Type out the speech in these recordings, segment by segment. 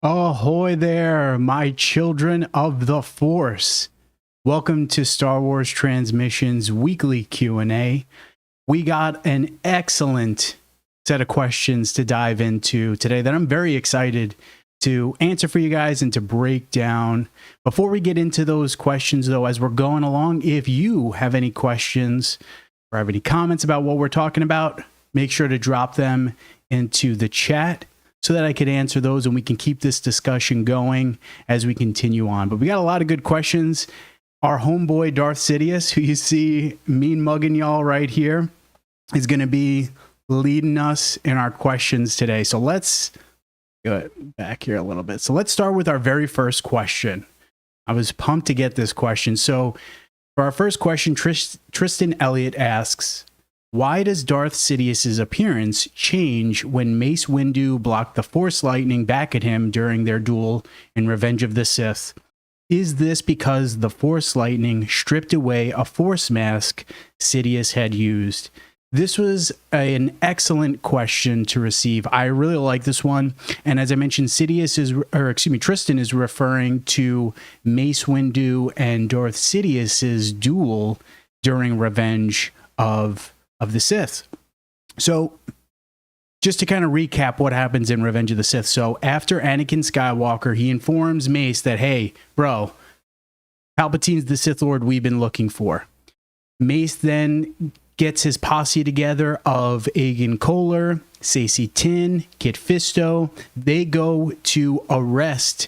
Ahoy there, my children of the Force. Welcome to Star Wars Transmission's weekly Q&A. We got an excellent set of questions to dive into today that I'm very excited to answer for you guys and to break down. Before we get into those questions, though, as we're going along, if you have any questions or have any comments about what we're talking about, make sure to drop them into the chat so that I could answer those and we can keep this discussion going as we continue on. But we got a lot of good questions. Our homeboy Darth Sidious, who you see mean mugging y'all right here, is going to be leading us in our questions today. So let's go back here a little bit. So let's start with our very first question. I was pumped to get this question. So for our first question, Tristan Elliott asks, why does Darth Sidious's appearance change when Mace Windu blocked the Force lightning back at him during their duel in Revenge of the Sith? Is this because the Force lightning stripped away a Force mask Sidious had used? This was an excellent question to receive. I really like this one. And as I mentioned, Tristan is referring to Mace Windu and Darth Sidious's duel during Revenge of the Sith. So just to kind of recap what happens in Revenge of the Sith. So after Anakin Skywalker, he informs Mace that, hey, bro, Palpatine's the Sith Lord we've been looking for. Mace then gets his posse together of Aegon Kohler, Saesee Tiin, Kit Fisto. They go to arrest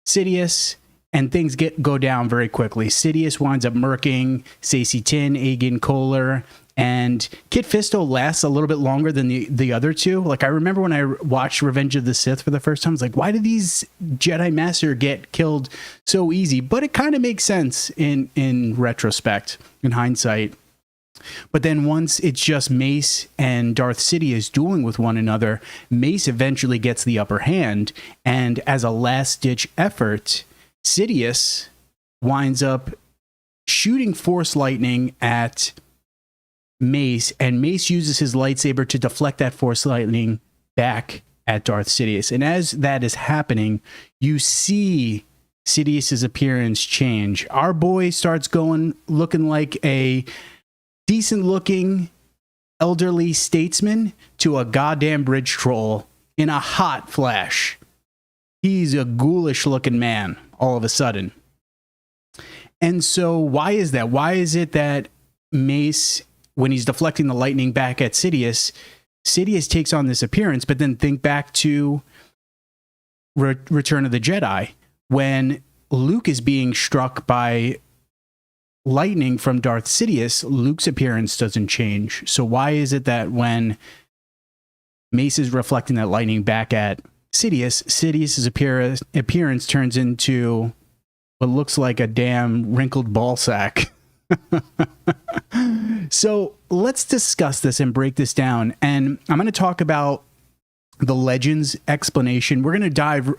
Sidious, and things go down very quickly. Sidious winds up murking Saesee Tiin, Aegon Kohler, and Kit Fisto lasts a little bit longer than the other two. Like, I remember when I watched Revenge of the Sith for the first time, I was like, why did these Jedi Master get killed so easy? But it kind of makes sense in retrospect, in hindsight. But then once it's just Mace and Darth Sidious dueling with one another, Mace eventually gets the upper hand. And as a last-ditch effort, Sidious winds up shooting Force lightning at Mace, and Mace uses his lightsaber to deflect that Force lightning back at Darth Sidious. And as that is happening, you see Sidious's appearance change. Our boy starts looking like a decent-looking elderly statesman to a goddamn bridge troll in a hot flash. He's a ghoulish-looking man all of a sudden. And so why is that? Why is it that Mace, when he's deflecting the lightning back at Sidious, Sidious takes on this appearance? But then think back to Return of the Jedi, when Luke is being struck by lightning from Darth Sidious, Luke's appearance doesn't change. So why is it that when Mace is reflecting that lightning back at Sidious, Sidious's appearance turns into what looks like a damn wrinkled ball sack? So let's discuss this and break this down. And I'm going to talk about the Legends explanation. We're going to dive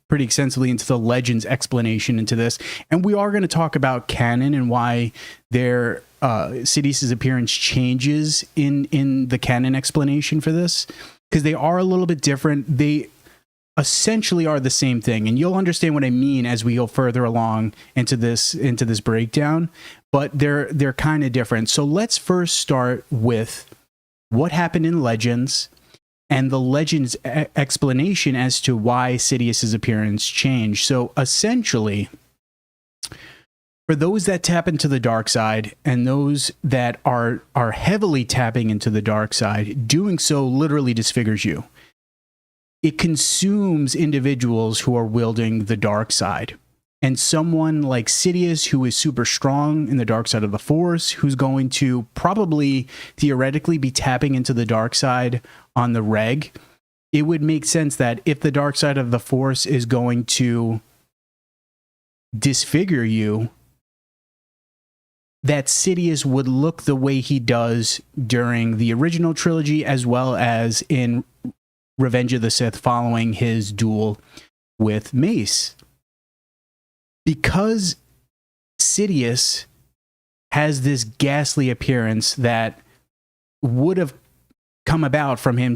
pretty extensively into the Legends explanation into this. And we are going to talk about canon and why their Sidious's appearance changes in the canon explanation for this, because they are a little bit different. They essentially are the same thing, and you'll understand what I mean as we go further along into this breakdown, but they're kind of different. So let's first start with what happened in Legends and the Legends explanation as to why Sidious's appearance changed. So essentially, for those that tap into the dark side and those that are heavily tapping into the dark side, doing so literally disfigures you. It consumes individuals who are wielding the dark side. And someone like Sidious, who is super strong in the dark side of the Force, who's going to probably theoretically be tapping into the dark side on the reg, it would make sense that if the dark side of the Force is going to disfigure you, that Sidious would look the way he does during the original trilogy, as well as in Revenge of the Sith following his duel with Mace. Because Sidious has this ghastly appearance that would have come about from him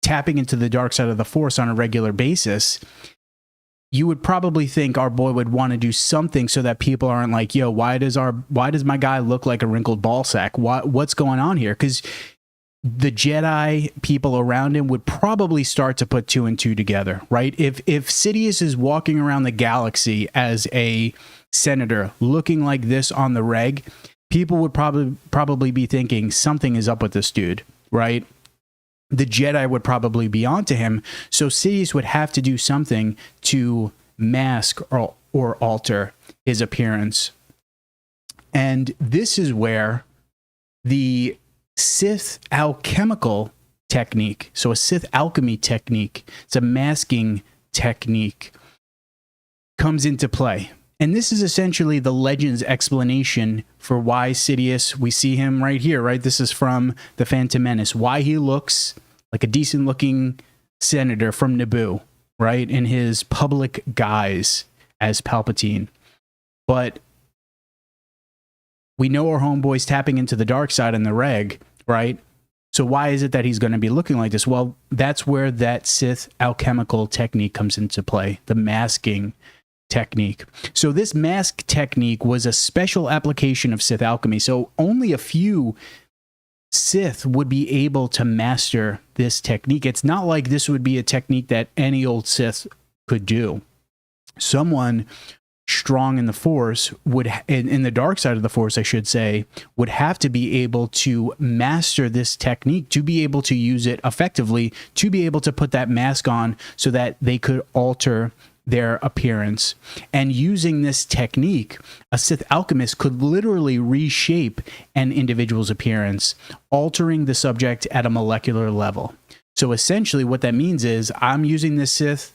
tapping into the dark side of the Force on a regular basis, you would probably think our boy would want to do something so that people aren't like, yo, why does my guy look like a wrinkled ball sack? What's going on here? Because the Jedi people around him would probably start to put two and two together, right? If Sidious is walking around the galaxy as a senator looking like this on the reg, people would probably be thinking something is up with this dude, right? The Jedi would probably be onto him. So Sidious would have to do something to mask or alter his appearance. And this is where the Sith alchemical technique, so a Sith alchemy technique, it's a masking technique, comes into play. And this is essentially the Legends explanation for why Sidious, we see him right here, right? This is from The Phantom Menace, why he looks like a decent looking senator from Naboo, right? In his public guise as Palpatine. But we know our homeboy's tapping into the dark side in the reg, right? So why is it that he's going to be looking like this? Well, that's where that Sith alchemical technique comes into play, the masking technique. So this mask technique was a special application of Sith alchemy. So only a few Sith would be able to master this technique. It's not like this would be a technique that any old Sith could do. Someone strong in the Force would, in the dark side of the Force, I should say, would have to be able to master this technique to be able to use it effectively, to be able to put that mask on so that they could alter their appearance. And using this technique, a Sith alchemist could literally reshape an individual's appearance, altering the subject at a molecular level. So essentially what that means is I'm using this Sith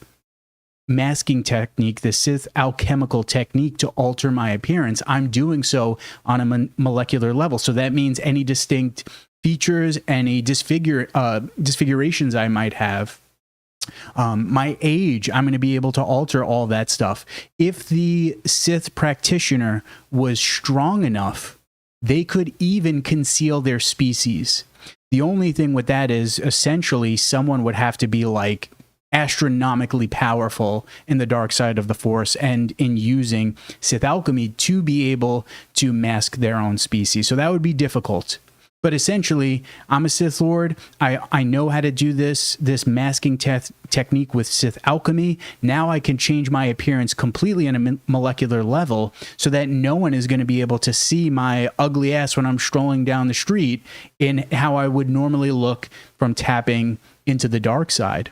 masking technique, the Sith alchemical technique to alter my appearance. I'm doing so on a molecular level. So that means any distinct features, any disfigurations I might have, my age, I'm going to be able to alter all that stuff. If the Sith practitioner was strong enough, they could even conceal their species. The only thing with that is essentially someone would have to be like astronomically powerful in the dark side of the Force and in using Sith alchemy to be able to mask their own species. So that would be difficult. But essentially, I'm a Sith Lord. I know how to do this masking technique with Sith alchemy. Now I can change my appearance completely on a molecular level so that no one is going to be able to see my ugly ass when I'm strolling down the street in how I would normally look from tapping into the dark side.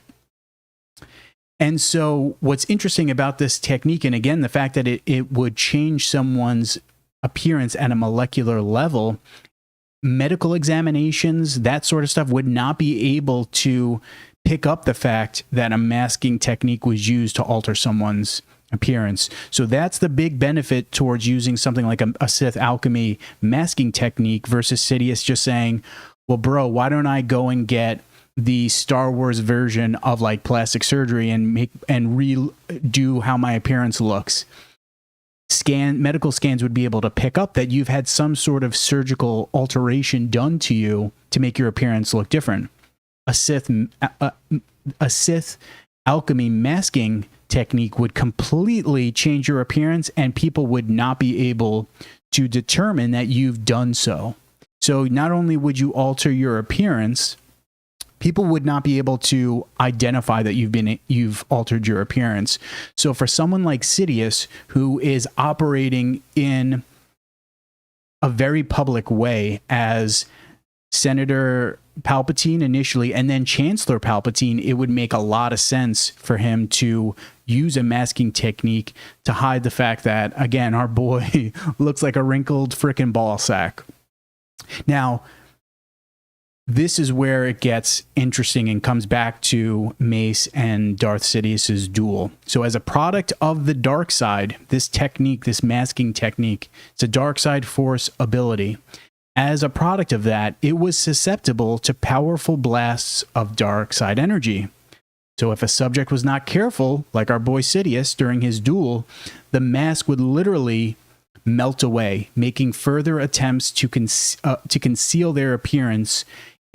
And so what's interesting about this technique, and again, the fact that it would change someone's appearance at a molecular level, medical examinations, that sort of stuff would not be able to pick up the fact that a masking technique was used to alter someone's appearance. So that's the big benefit towards using something like a Sith alchemy masking technique versus Sidious just saying, well, bro, why don't I go and get the Star Wars version of like plastic surgery and redo how my appearance looks. Medical scans would be able to pick up that you've had some sort of surgical alteration done to you to make your appearance look different. A Sith alchemy masking technique would completely change your appearance, and people would not be able to determine that you've done so. So not only would you alter your appearance, people would not be able to identify that you've altered your appearance. So for someone like Sidious, who is operating in a very public way as Senator Palpatine initially, and then Chancellor Palpatine, it would make a lot of sense for him to use a masking technique to hide the fact that, again, our boy looks like a wrinkled frickin' ball sack. Now, this is where it gets interesting and comes back to Mace and Darth Sidious's duel. So as a product of the dark side, this technique, this masking technique, it's a dark side Force ability. As a product of that, it was susceptible to powerful blasts of dark side energy. So if a subject was not careful, like our boy Sidious during his duel, the mask would literally melt away, making further attempts to conceal their appearance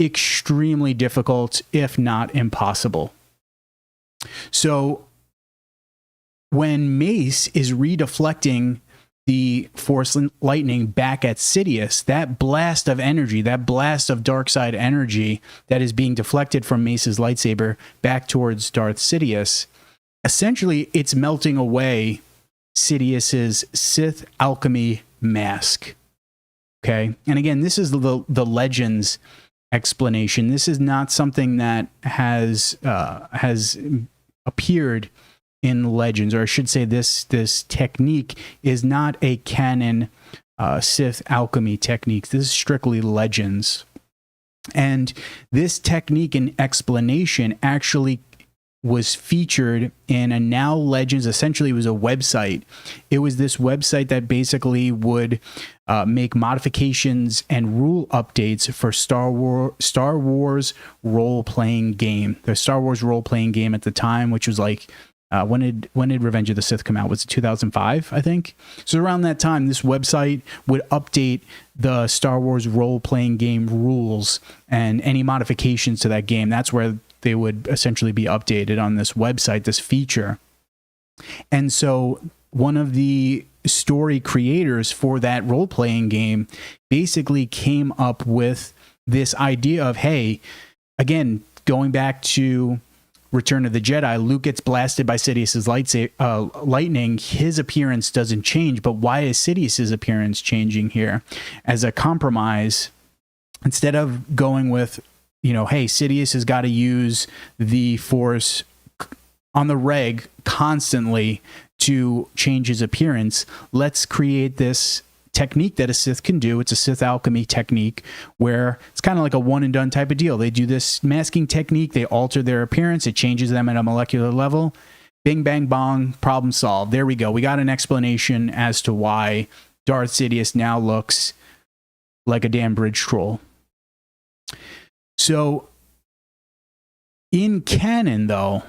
extremely difficult, if not impossible. So when Mace is redeflecting the Force lightning back at Sidious, that blast of energy, that blast of dark side energy that is being deflected from Mace's lightsaber back towards Darth Sidious, essentially it's melting away Sidious's Sith alchemy mask. Okay, and again, this is the Legends explanation. This is not something that has appeared in Legends, or I should say this technique is not a canon Sith alchemy technique. This is strictly Legends. And this technique and explanation actually was featured in a now Legends. Essentially, it was a website. It was this website that basically would make modifications and rule updates for Star Wars role-playing game. The Star Wars role-playing game at the time, which was like, when did Revenge of the Sith come out? Was it 2005, I think? So around that time, this website would update the Star Wars role-playing game rules and any modifications to that game. That's where they would essentially be updated on this website, this feature. And so one of the story creators for that role-playing game basically came up with this idea of, hey, again, going back to Return of the Jedi, Luke gets blasted by Sidious's lightning. His appearance doesn't change, but why is Sidious's appearance changing here? As a compromise, instead of going with, you know, hey, Sidious has got to use the Force on the reg constantly to change his appearance, let's create this technique that a Sith can do. It's a Sith alchemy technique where it's kind of like a one and done type of deal. They do this masking technique, they alter their appearance, it changes them at a molecular level. Bing, bang, bong, problem solved. There we go. We got an explanation as to why Darth Sidious now looks like a damn bridge troll. So in canon, though,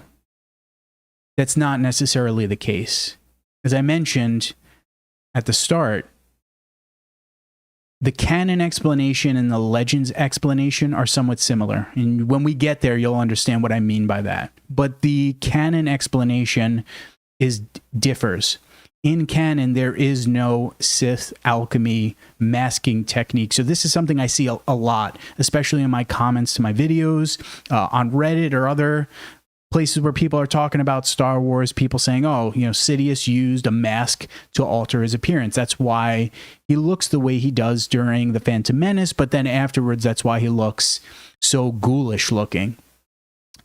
that's not necessarily the case. As I mentioned at the start, the canon explanation and the Legends explanation are somewhat similar. And when we get there, you'll understand what I mean by that. But the canon explanation differs. In canon, there is no Sith alchemy masking technique. So this is something I see a lot, especially in my comments to my videos, on Reddit or other places where people are talking about Star Wars, people saying, oh, you know, Sidious used a mask to alter his appearance. That's why he looks the way he does during The Phantom Menace, but then afterwards, that's why he looks so ghoulish looking.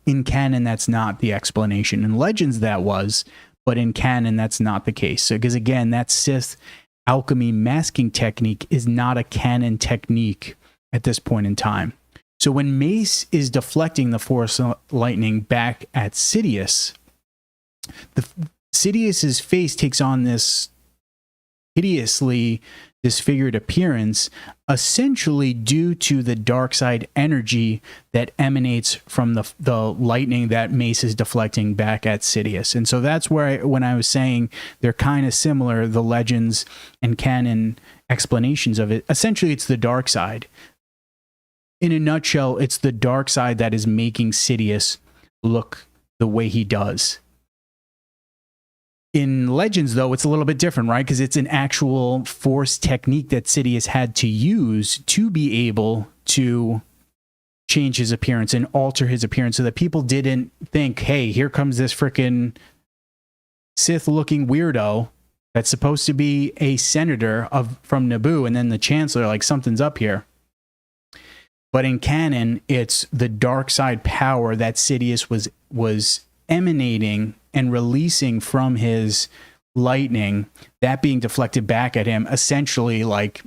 In canon, that's not the explanation. In Legends, that was, but in canon, that's not the case. So, because again, that Sith alchemy masking technique is not a canon technique at this point in time. So when Mace is deflecting the Force lightning back at Sidious, Sidious's face takes on this hideously disfigured appearance, essentially due to the dark side energy that emanates from the lightning that Mace is deflecting back at Sidious. And so that's where when I was saying they're kind of similar, the Legends and canon explanations of it, essentially it's the dark side. In a nutshell, it's the dark side that is making Sidious look the way he does. In Legends, though, it's a little bit different, right? Because it's an actual Force technique that Sidious had to use to be able to change his appearance and alter his appearance so that people didn't think, hey, here comes this freaking Sith-looking weirdo that's supposed to be a senator from Naboo, and then the Chancellor, like, something's up here. But in canon, it's the dark side power that Sidious was emanating and releasing from his lightning, that being deflected back at him, essentially like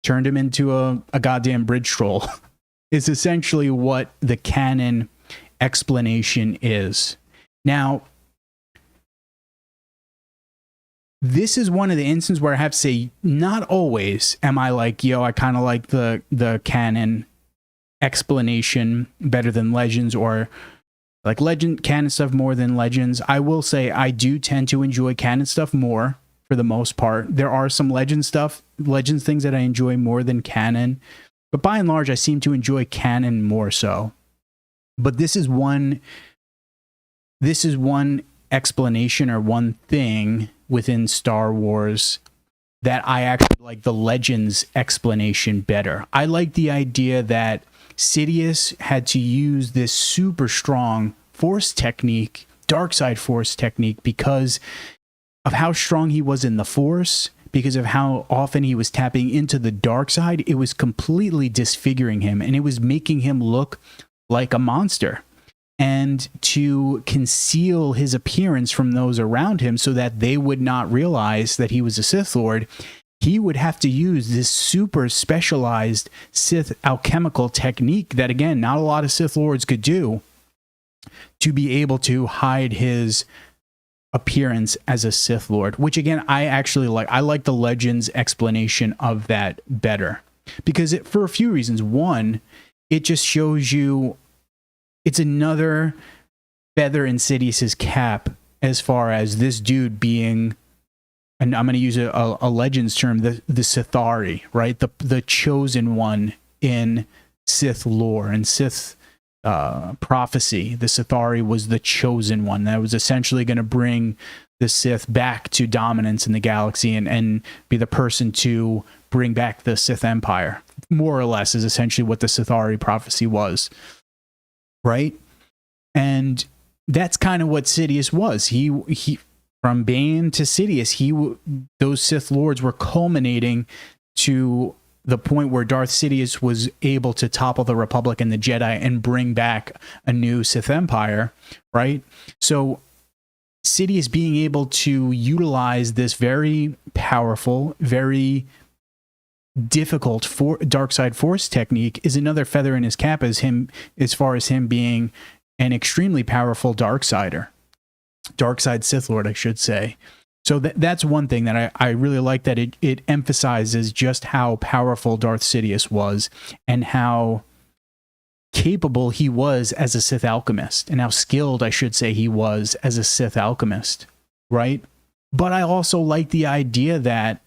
turned him into a goddamn bridge troll. Is essentially what the canon explanation is. Now, this is one of the instances where I have to say, not always am I like, yo, I kind of like the canon explanation better than Legends, or like Legend canon stuff more than Legends. I will say I do tend to enjoy canon stuff more for the most part. There are some Legends things that I enjoy more than canon, But by and large, I seem to enjoy canon more so. But this is one explanation or one thing within Star Wars that I actually like the Legends explanation better. I like the idea that Sidious had to use this super strong Force technique, dark side Force technique, because of how strong he was in the Force, because of how often he was tapping into the dark side. It was completely disfiguring him, and it was making him look like a monster. And to conceal his appearance from those around him so that they would not realize that he was a Sith Lord, he would have to use this super specialized Sith alchemical technique that, again, not a lot of Sith Lords could do, to be able to hide his appearance as a Sith Lord, which, again, I actually like. I like the Legends explanation of that better, because for a few reasons. One, it just shows you it's another feather in Sidious's cap as far as this dude being, and I'm going to use a Legends term, the Sithari, right? The chosen one in Sith lore and Sith prophecy. The Sithari was the chosen one that was essentially going to bring the Sith back to dominance in the galaxy and be the person to bring back the Sith Empire. More or less is essentially what the Sithari prophecy was, right? And that's kind of what Sidious was. He from Bane to Sidious, those Sith Lords were culminating to the point where Darth Sidious was able to topple the Republic and the Jedi and bring back a new Sith Empire, right? So Sidious being able to utilize this very powerful, very difficult dark side Force technique is another feather in his cap as far as him being an extremely powerful dark side Sith Lord, I should say. So that's one thing that I really like, that it emphasizes just how powerful Darth Sidious was and how capable he was as a Sith alchemist, and how skilled, I should say, he was as a Sith alchemist, right? But I also like the idea that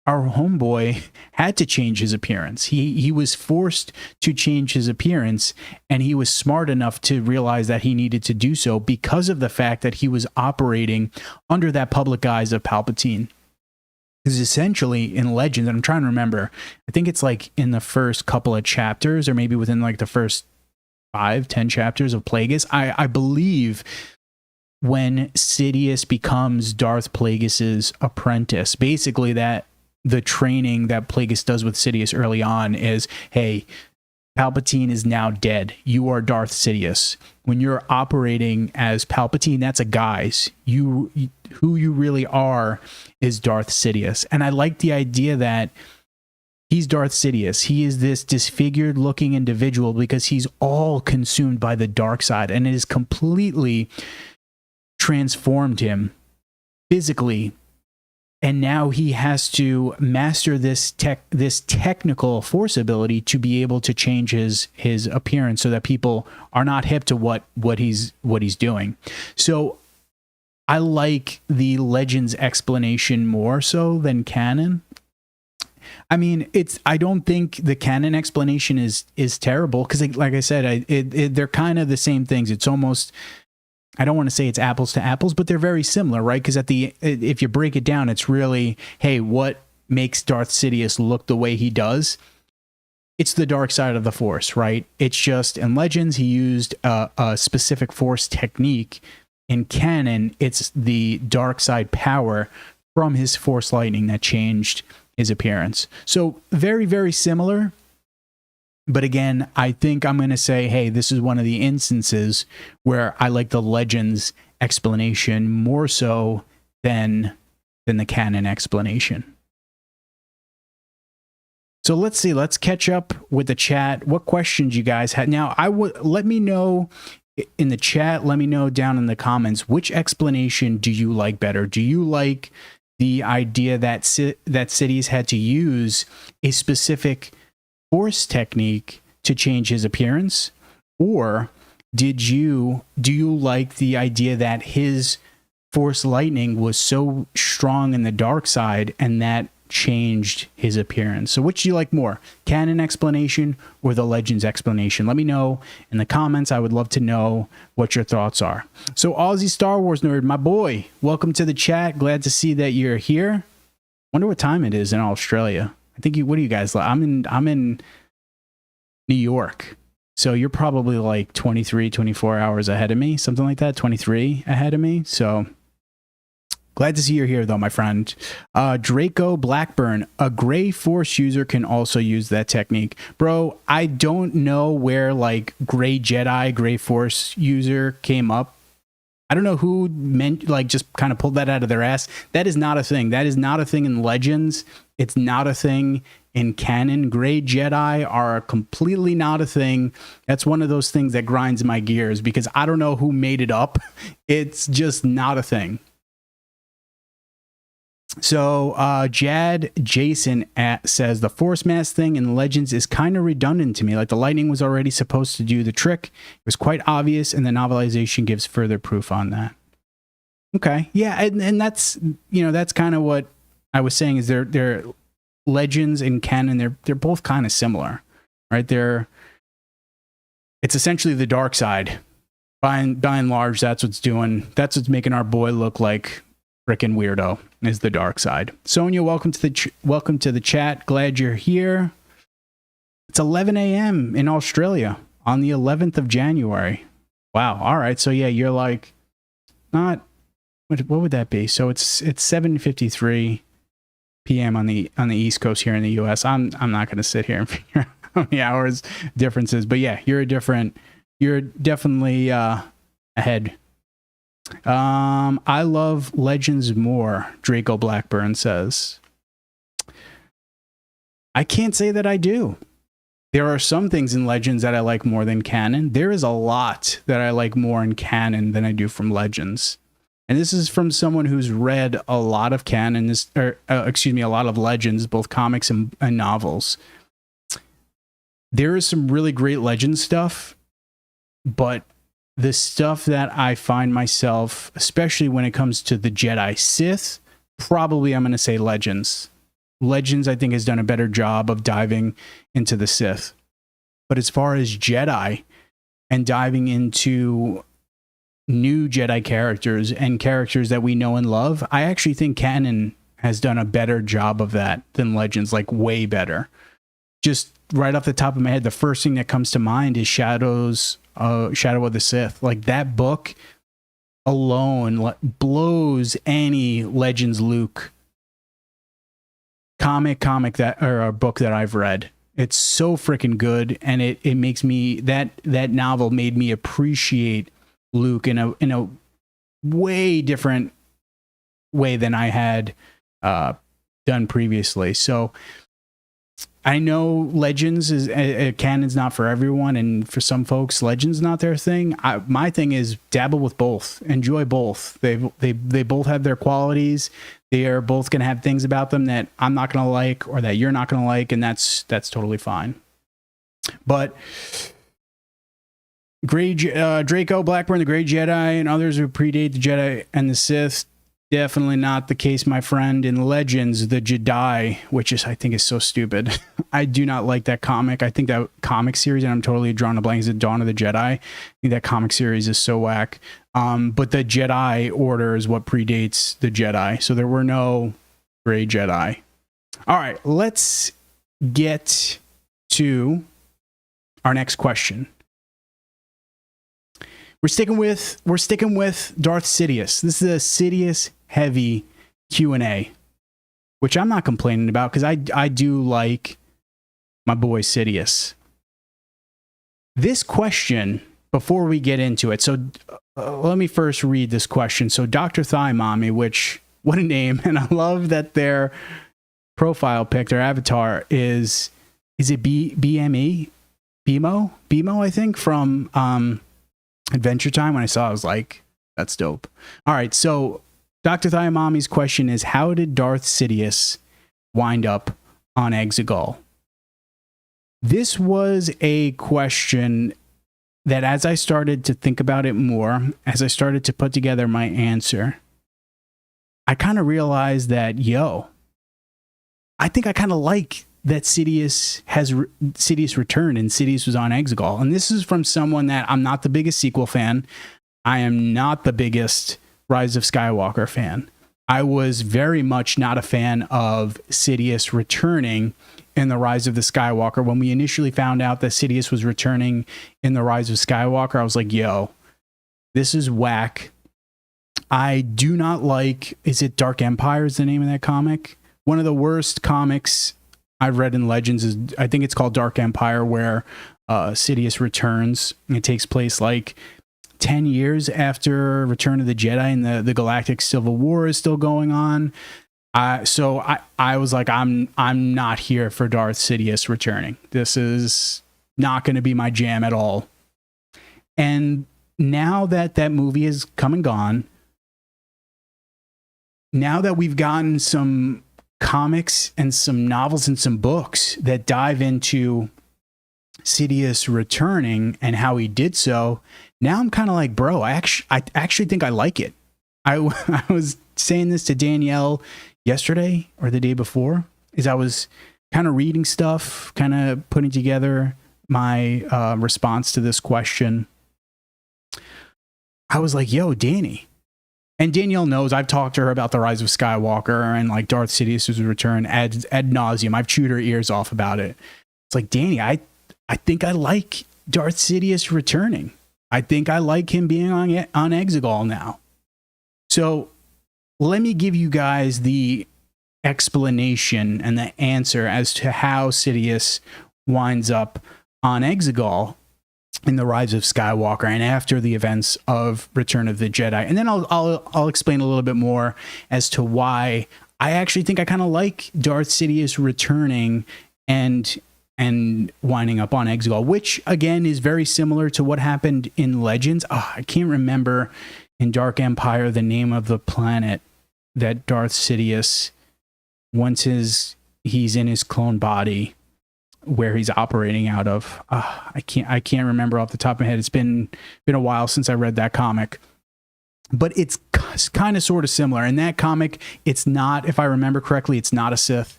our homeboy had to change his appearance. He was forced to change his appearance, and he was smart enough to realize that he needed to do so because of the fact that he was operating under that public guise of Palpatine. Because essentially in Legends, and I'm trying to remember, I think it's like in the first couple of chapters, or maybe within like the first 5-10 chapters of Plagueis, I believe when Sidious becomes Darth Plagueis' apprentice, basically that the training that Plagueis does with Sidious early on is, hey, Palpatine is now dead. You are Darth Sidious. When you're operating as Palpatine, that's a guise. Who you really are is Darth Sidious. And I like the idea that he's Darth Sidious. He is this disfigured looking individual because he's all consumed by the dark side, and it has completely transformed him physically. And now he has to master this technical Force ability to be able to change his appearance so that people are not hip to what he's doing. So I like the Legends explanation more so than canon. I mean, I don't think the canon explanation is terrible, because like I said, they're kind of the same things. It's almost, I don't want to say it's apples to apples, but they're very similar, right? Because if you break it down, it's really, hey, what makes Darth Sidious look the way he does? It's the dark side of the Force, right? It's just, in Legends, he used a specific Force technique. In canon, it's the dark side power from his Force lightning that changed his appearance. So very, very similar. But again, I think I'm going to say, hey, this is one of the instances where I like the Legends explanation more so than the canon explanation. So let's see. Let's catch up with the chat. What questions you guys had? Now, let me know in the chat. Let me know down in the comments, which explanation do you like better? Do you like the idea that Sidious had to use a specific Force technique to change his appearance, or do you like the idea that his Force lightning was so strong in the dark side, and that changed his appearance. So which do you like more, canon explanation or the Legends explanation? Let me know in the comments. I would love to know what your thoughts are. So Aussie Star Wars nerd, my boy, welcome to the chat. Glad to see that you're here. Wonder what time it is in Australia. I think what do you guys like? I'm in New York. So you're probably like 23, 24 hours ahead of me, something like that, 23 ahead of me. So glad to see you're here, though, my friend. Draco Blackburn, a gray Force user can also use that technique. Bro, I don't know where, like, gray Jedi, gray Force user came up. I don't know who meant, like, just kind of pulled that out of their ass. That is not a thing. That is not a thing in Legends. It's not a thing in canon. Gray Jedi are completely not a thing. That's one of those things that grinds my gears because I don't know who made it up. It's just not a thing. So Jad Jason says the Force Mask thing in Legends is kind of redundant to me. Like the lightning was already supposed to do the trick. It was quite obvious, and the novelization gives further proof on that. Okay, yeah, and that's, you know, that's kind of what I was saying is they're Legends and canon. They're both kind of similar, right? It's essentially the dark side. By and large, that's what's making our boy look like freaking weirdo, is the dark side. Sonia, welcome to the chat. Glad you're here. It's 11 a.m. in Australia on the 11th of January. Wow. All right. So yeah, you're like not what would that be? So it's 7:53 p.m. on the East Coast here in the US. I'm not going to sit here and figure out how many hours differences, but yeah, you're definitely ahead. I love Legends more, Draco Blackburn says. I can't say that I do. There are some things in Legends that I like more than canon. There is a lot that I like more in canon than I do from Legends. And this is from someone who's read a lot of canon, a lot of Legends, both comics and novels. There is some really great Legends stuff, but the stuff that I find myself, especially when it comes to the Jedi Sith, probably I'm going to say Legends. Legends, I think, has done a better job of diving into the Sith. But as far as Jedi and diving into new Jedi characters and characters that we know and love, I actually think canon has done a better job of that than Legends, like way better. Just right off the top of my head, the first thing that comes to mind is Shadow of the Sith. Like that book alone blows any Legends Luke comic that, or a book that I've read. It's so freaking good, and it makes me, that novel made me appreciate Luke in a way different way than I had done previously. So I know Legends is canon's not for everyone, and for some folks, Legends not their thing. My thing is dabble with both, enjoy both. They both have their qualities. They are both going to have things about them that I'm not going to like or that you're not going to like, and that's totally fine. But Draco Blackburn, the Great Jedi, and others who predate the Jedi and the Sith. Definitely not the case, my friend. In Legends, the Jedi, which is, I think, is so stupid. I do not like that comic. I think that comic series, and I'm totally drawing a blank, is it Dawn of the Jedi? I think that comic series is so whack. But the Jedi Order is what predates the Jedi. So there were no Grey Jedi. All right, let's get to our next question. We're sticking with Darth Sidious. This is a Sidious heavy Q&A, which I'm not complaining about because I do like my boy Sidious. This question, before we get into it, so let me first read this question. So Dr. Thigh Mommy, which, what a name, and I love that their profile pic, their avatar is it BME? BMO, I think, from Adventure Time. When I saw it, I was like, that's dope. All right, so Dr. Thiamami's question is, how did Darth Sidious wind up on Exegol? This was a question that, as I started to think about it more, as I started to put together my answer, I kind of realized that, I think I kind of like that Sidious returned and Sidious was on Exegol. And this is from someone that I'm not the biggest sequel fan. I am not the biggest Rise of Skywalker fan. I was very much not a fan of Sidious returning in the Rise of the Skywalker. When we initially found out that Sidious was returning in the Rise of Skywalker, I was like, yo, this is whack. I do not like, is it Dark Empire is the name of that comic? One of the worst comics I've read in Legends is, I think it's called Dark Empire, where Sidious returns. It takes place like 10 years after Return of the Jedi, and the Galactic Civil War is still going on. So I was like, I'm not here for Darth Sidious returning. This is not going to be my jam at all. And now that that movie is come and gone, now that we've gotten some comics and some novels and some books that dive into Sidious returning and how he did so, now I'm kind of like, bro, I actually think I like it. I was saying this to Danielle yesterday or the day before, is I was kind of reading stuff, kind of putting together my response to this question. I was like, yo, Danny. And Danielle knows I've talked to her about the Rise of Skywalker and like Darth Sidious's return ad nauseum. I've chewed her ears off about it. It's like, Danny, I think I like Darth Sidious returning. I think I like him being on Exegol now. So let me give you guys the explanation and the answer as to how Sidious winds up on Exegol in the Rise of Skywalker and after the events of Return of the Jedi. And then I'll explain a little bit more as to why I actually think I kind of like Darth Sidious returning and winding up on Exegol, which again is very similar to what happened in Legends. I can't remember in Dark Empire the name of the planet that Darth Sidious, once he's in his clone body, where he's operating out of. I can't remember off the top of my head. It's been a while since I read that comic, but it's kind of sort of similar. In that comic, it's not, if I remember correctly, it's not a Sith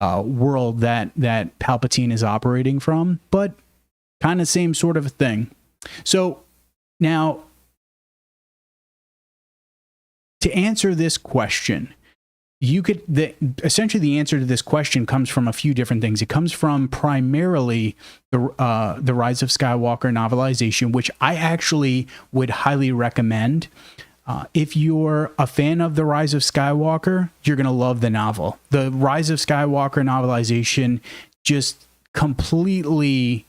world that Palpatine is operating from, but kind of same sort of thing. So now, to answer this question, essentially the answer to this question comes from a few different things. It comes from primarily the Rise of Skywalker novelization, which I actually would highly recommend. If you're a fan of the Rise of Skywalker, you're going to love the novel. The Rise of Skywalker novelization just completely,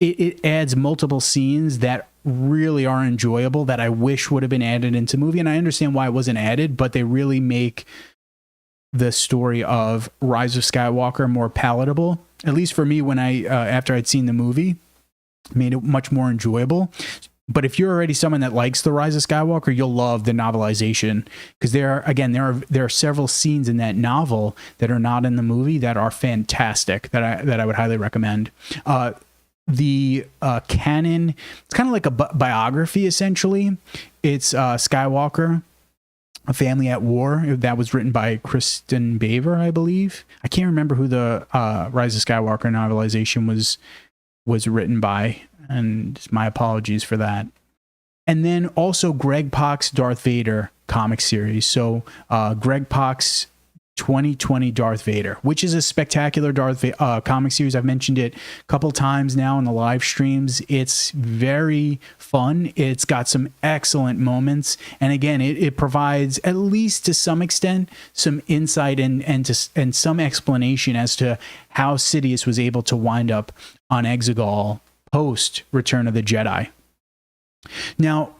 it adds multiple scenes that really are enjoyable that I wish would have been added into movie. And I understand why it wasn't added, but they really make the story of Rise of Skywalker more palatable, at least for me when after I'd seen the movie, made it much more enjoyable. But if you're already someone that likes the Rise of Skywalker, you'll love the novelization, because there are several scenes in that novel that are not in the movie that are fantastic that I would highly recommend. The canon, it's kind of like a biography essentially. It's Skywalker, A Family at War. That was written by Kristen Baver, I believe. I can't remember who the Rise of Skywalker novelization was written by, and my apologies for that. And then also Greg Pak's Darth Vader comic series. So Greg Pak's 2020 Darth Vader, which is a spectacular comic series. I've mentioned it a couple times now in the live streams. It's very fun. It's got some excellent moments. And again, it provides, at least to some extent, some insight and some explanation as to how Sidious was able to wind up on Exegol post Return of the Jedi. Now,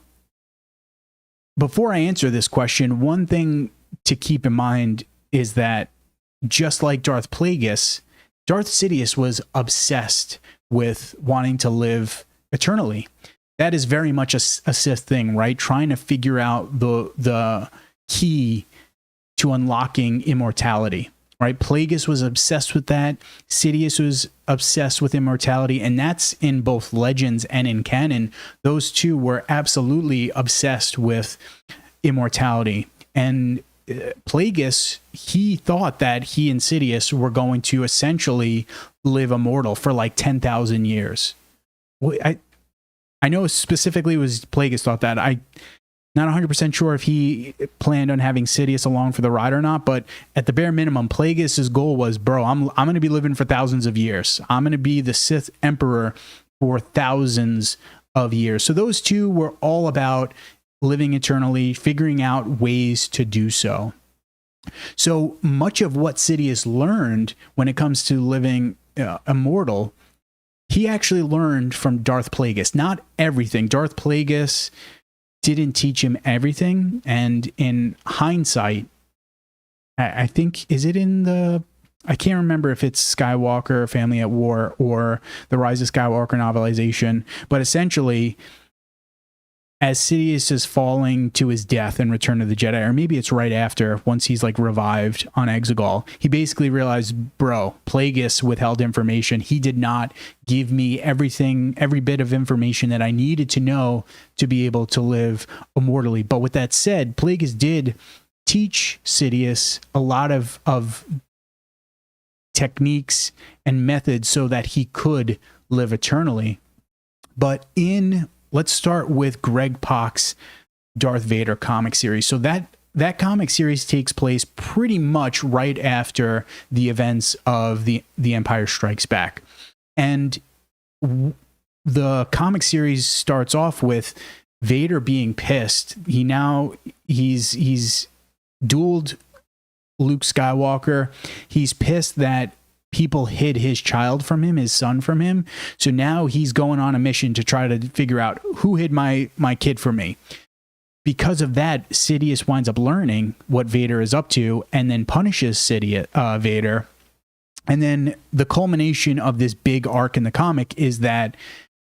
before I answer this question, one thing to keep in mind is that just like Darth Plagueis, Darth Sidious was obsessed with wanting to live eternally. That is very much a Sith thing, right? Trying to figure out the key to unlocking immortality, right? Plagueis was obsessed with that. Sidious was obsessed with immortality, and that's in both Legends and in canon. Those two were absolutely obsessed with immortality. And Plagueis, he thought that he and Sidious were going to essentially live immortal for like 10,000 years. I know specifically it was Plagueis thought that. I'm not 100% sure if he planned on having Sidious along for the ride or not, but at the bare minimum, Plagueis' goal was, bro, I'm going to be living for thousands of years. I'm going to be the Sith Emperor for thousands of years. So those two were all about living eternally, figuring out ways to do so. So much of what Sidious learned when it comes to living immortal, he actually learned from Darth Plagueis. Not everything. Darth Plagueis didn't teach him everything. And in hindsight, I think, is it in the... I can't remember if it's Skywalker, Family at War, or the Rise of Skywalker novelization, but essentially, as Sidious is falling to his death in Return of the Jedi, or maybe it's right after, once he's like revived on Exegol, he basically realized, bro, Plagueis withheld information. He did not give me everything, every bit of information that I needed to know to be able to live immortally. But with that said, Plagueis did teach Sidious a lot of techniques and methods so that he could live eternally. But let's start with Greg Pak's Darth Vader comic series. So that comic series takes place pretty much right after the events of the Empire Strikes Back. And the comic series starts off with Vader being pissed. He's dueled Luke Skywalker. He's pissed that people hid his child from him, his son from him. So now he's going on a mission to try to figure out who hid my kid from me. Because of that, Sidious winds up learning what Vader is up to and then punishes Vader. And then the culmination of this big arc in the comic is that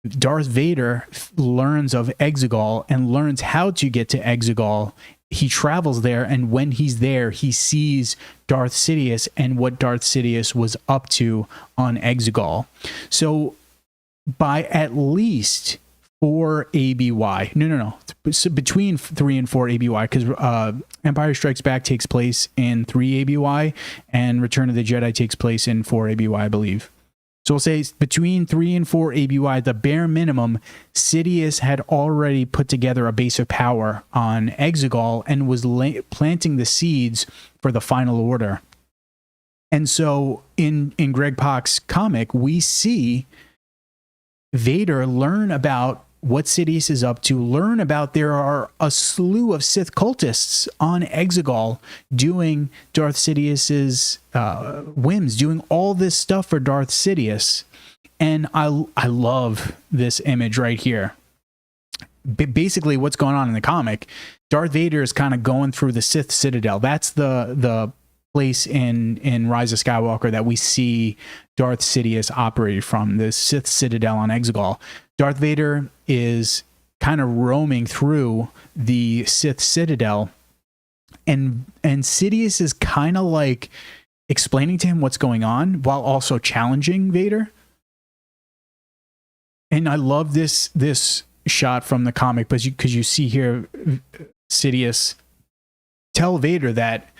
Darth Vader learns of Exegol and learns how to get to Exegol. He travels there, and when he's there, he sees Darth Sidious and what Darth Sidious was up to on Exegol. So by at least 4 ABY, no. So between 3 and 4 ABY, because Empire Strikes Back takes place in 3 ABY, and Return of the Jedi takes place in 4 ABY, I believe. So we'll say between 3 and 4 ABY, at the bare minimum, Sidious had already put together a base of power on Exegol and was planting the seeds for the Final Order. And so in Greg Pak's comic, we see Vader learn about what Sidious is up to, learn about there are a slew of Sith cultists on Exegol doing Darth Sidious's whims, doing all this stuff for Darth Sidious. And I love this image right here. Basically, what's going on in the comic, Darth Vader is kind of going through the Sith Citadel. That's the place in Rise of Skywalker that we see Darth Sidious operated from, the Sith Citadel on Exegol. Darth Vader is kind of roaming through the Sith Citadel, and Sidious is kind of like explaining to him what's going on while also challenging Vader. And I love this shot from the comic, because you see here Sidious tell Vader that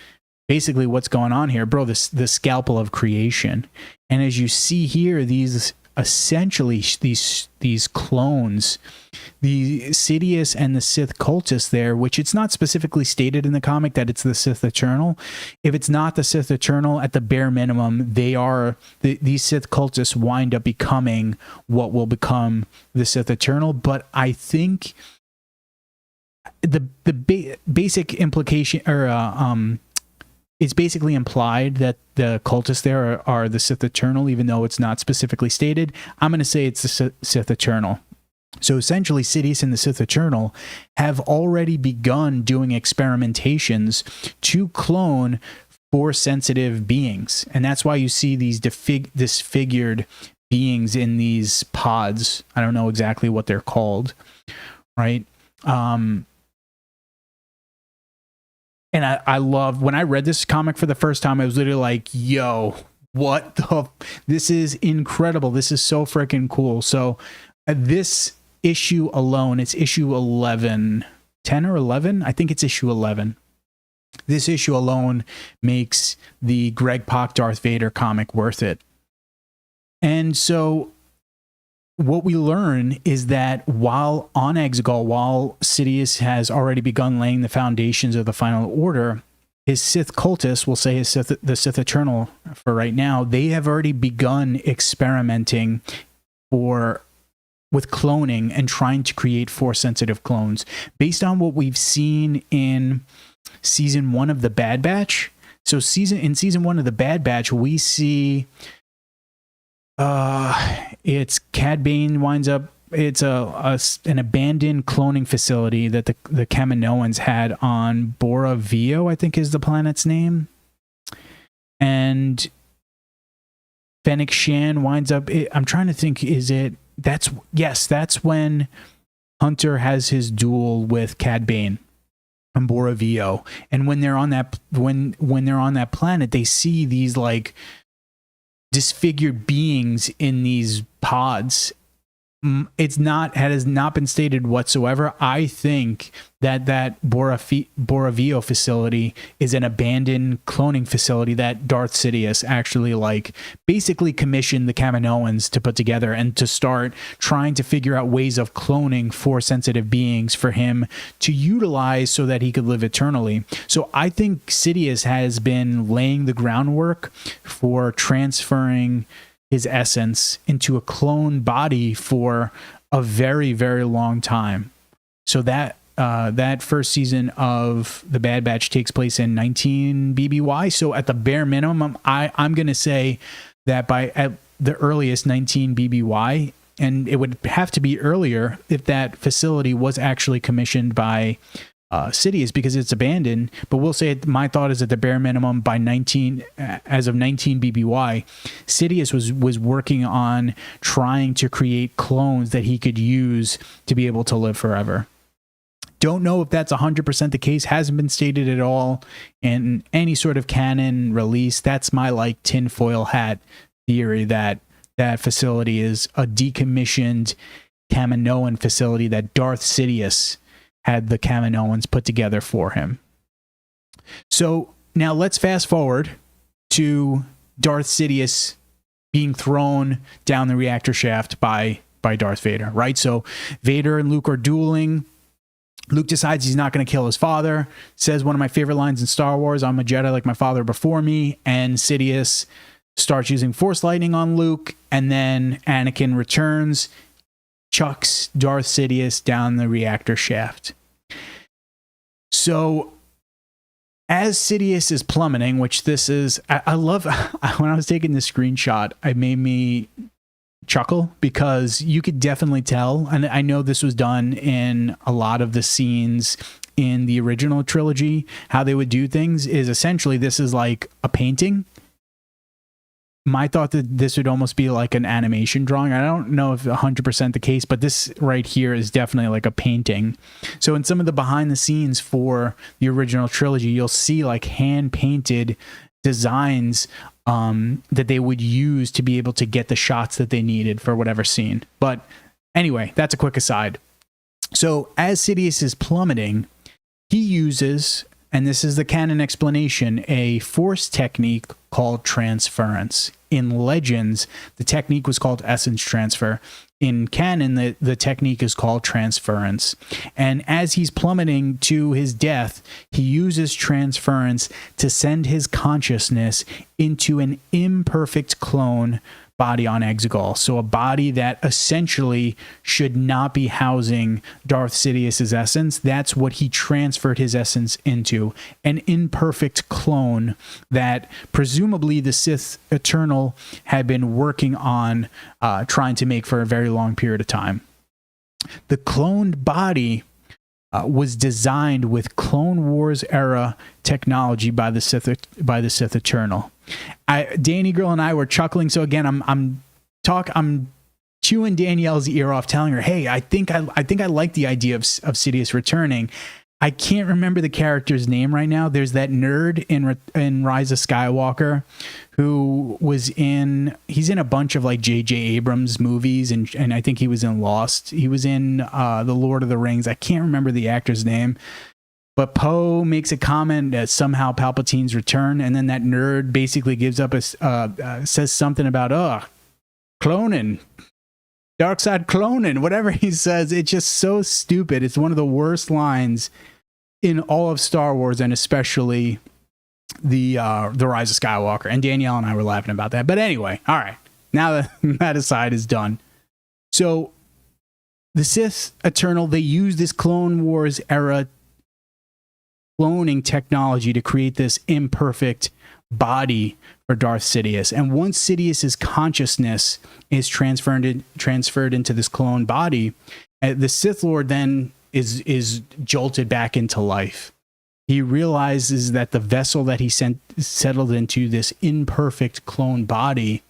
basically what's going on here, bro, the scalpel of creation. And as you see here, these clones, the Sidious and the Sith cultists there, which it's not specifically stated in the comic that it's the Sith Eternal. If it's not the Sith Eternal, at the bare minimum, they are these Sith cultists wind up becoming what will become the Sith Eternal. But I think the basic implication, or it's basically implied that the cultists there are the Sith Eternal, even though it's not specifically stated. I'm going to say it's the Sith Eternal. So essentially, Sidious and the Sith Eternal have already begun doing experimentations to clone Force-sensitive beings. And that's why you see these disfigured beings in these pods. I don't know exactly what they're called, right? And I love, when I read this comic for the first time, I was literally like, yo, what the, this is incredible. This is so freaking cool. So this issue alone, it's issue 11, 10 or 11. I think it's issue 11. This issue alone makes the Greg Pak Darth Vader comic worth it. And so what we learn is that while on Exegol, while Sidious has already begun laying the foundations of the Final Order, his Sith cultists, we'll say the Sith Eternal for right now, they have already begun experimenting with cloning and trying to create Force-sensitive clones. Based on what we've seen in Season 1 of The Bad Batch, so in Season 1 of The Bad Batch, we see it's Cad Bane winds up, it's an abandoned cloning facility that the Kaminoans had on Bora Vio, I think is the planet's name. And Fennec Shan winds up, I'm trying to think, that's when Hunter has his duel with Cad Bane on Bora Vio. And when they're on that planet, they see these like disfigured beings in these pods. It has not been stated whatsoever. I think that Bora Vio facility is an abandoned cloning facility that Darth Sidious actually basically commissioned the Kaminoans to put together and to start trying to figure out ways of cloning Force-sensitive beings for him to utilize so that he could live eternally. So I think Sidious has been laying the groundwork for transferring his essence into a clone body for a very, very long time. So that first season of The Bad Batch takes place in 19 BBY. So at the bare minimum, I'm going to say that at the earliest 19 BBY, and it would have to be earlier if that facility was actually commissioned by Sidious, because it's abandoned. But we'll say my thought is at the bare minimum as of 19 BBY, Sidious was working on trying to create clones that he could use to be able to live forever. Don't know if that's 100% the case. Hasn't been stated at all in any sort of canon release. That's my tinfoil hat theory that facility is a decommissioned Kaminoan facility that Darth Sidious had the Kaminoans put together for him. So now let's fast forward to Darth Sidious being thrown down the reactor shaft by Darth Vader, right? So Vader and Luke are dueling. Luke decides he's not going to kill his father, says one of my favorite lines in Star Wars, "I'm a Jedi like my father before me," and Sidious starts using Force lightning on Luke, and then Anakin returns, chucks Darth Sidious down the reactor shaft. So as Sidious is plummeting, which this is, I love, when I was taking this screenshot, it made me chuckle because you could definitely tell, and I know this was done in a lot of the scenes in the original trilogy, how they would do things is essentially this is like a painting. My thought that this would almost be like an animation drawing. I don't know if 100% the case, but this right here is definitely like a painting. So in some of the behind the scenes for the original trilogy, you'll see like hand painted designs that they would use to be able to get the shots that they needed for whatever scene. But anyway, that's a quick aside. So as Sidious is plummeting, he uses, and this is the canon explanation, a Force technique called transference. In Legends, the technique was called essence transfer. In canon, the technique is called transference. And as he's plummeting to his death, he uses transference to send his consciousness into an imperfect clone body on Exegol. So a body that essentially should not be housing Darth Sidious's essence. That's what he transferred his essence into. An imperfect clone that presumably the Sith Eternal had been working on trying to make for a very long period of time. The cloned body was designed with Clone Wars era technology by the Sith Eternal. Danny Girl and I were chuckling. So again, I'm chewing Danielle's ear off, telling her, "Hey, I think I like the idea of Sidious returning." I can't remember the character's name right now. There's that nerd in Rise of Skywalker who he's in a bunch of like J.J. Abrams movies, and I think he was in Lost. He was in The Lord of the Rings. I can't remember the actor's name. But Poe makes a comment that somehow Palpatine's return, and then that nerd basically gives up says something about cloning, dark side cloning, whatever he says. It's just so stupid. It's one of the worst lines in all of Star Wars, and especially the Rise of Skywalker. And Danielle and I were laughing about that. But anyway, all right. Now that that aside is done. So the Sith Eternal, they use this Clone Wars era cloning technology to create this imperfect body for Darth Sidious. And once Sidious's consciousness is transferred into this clone body, the Sith Lord then is jolted back into life. He realizes that the vessel that he settled into, this imperfect clone body,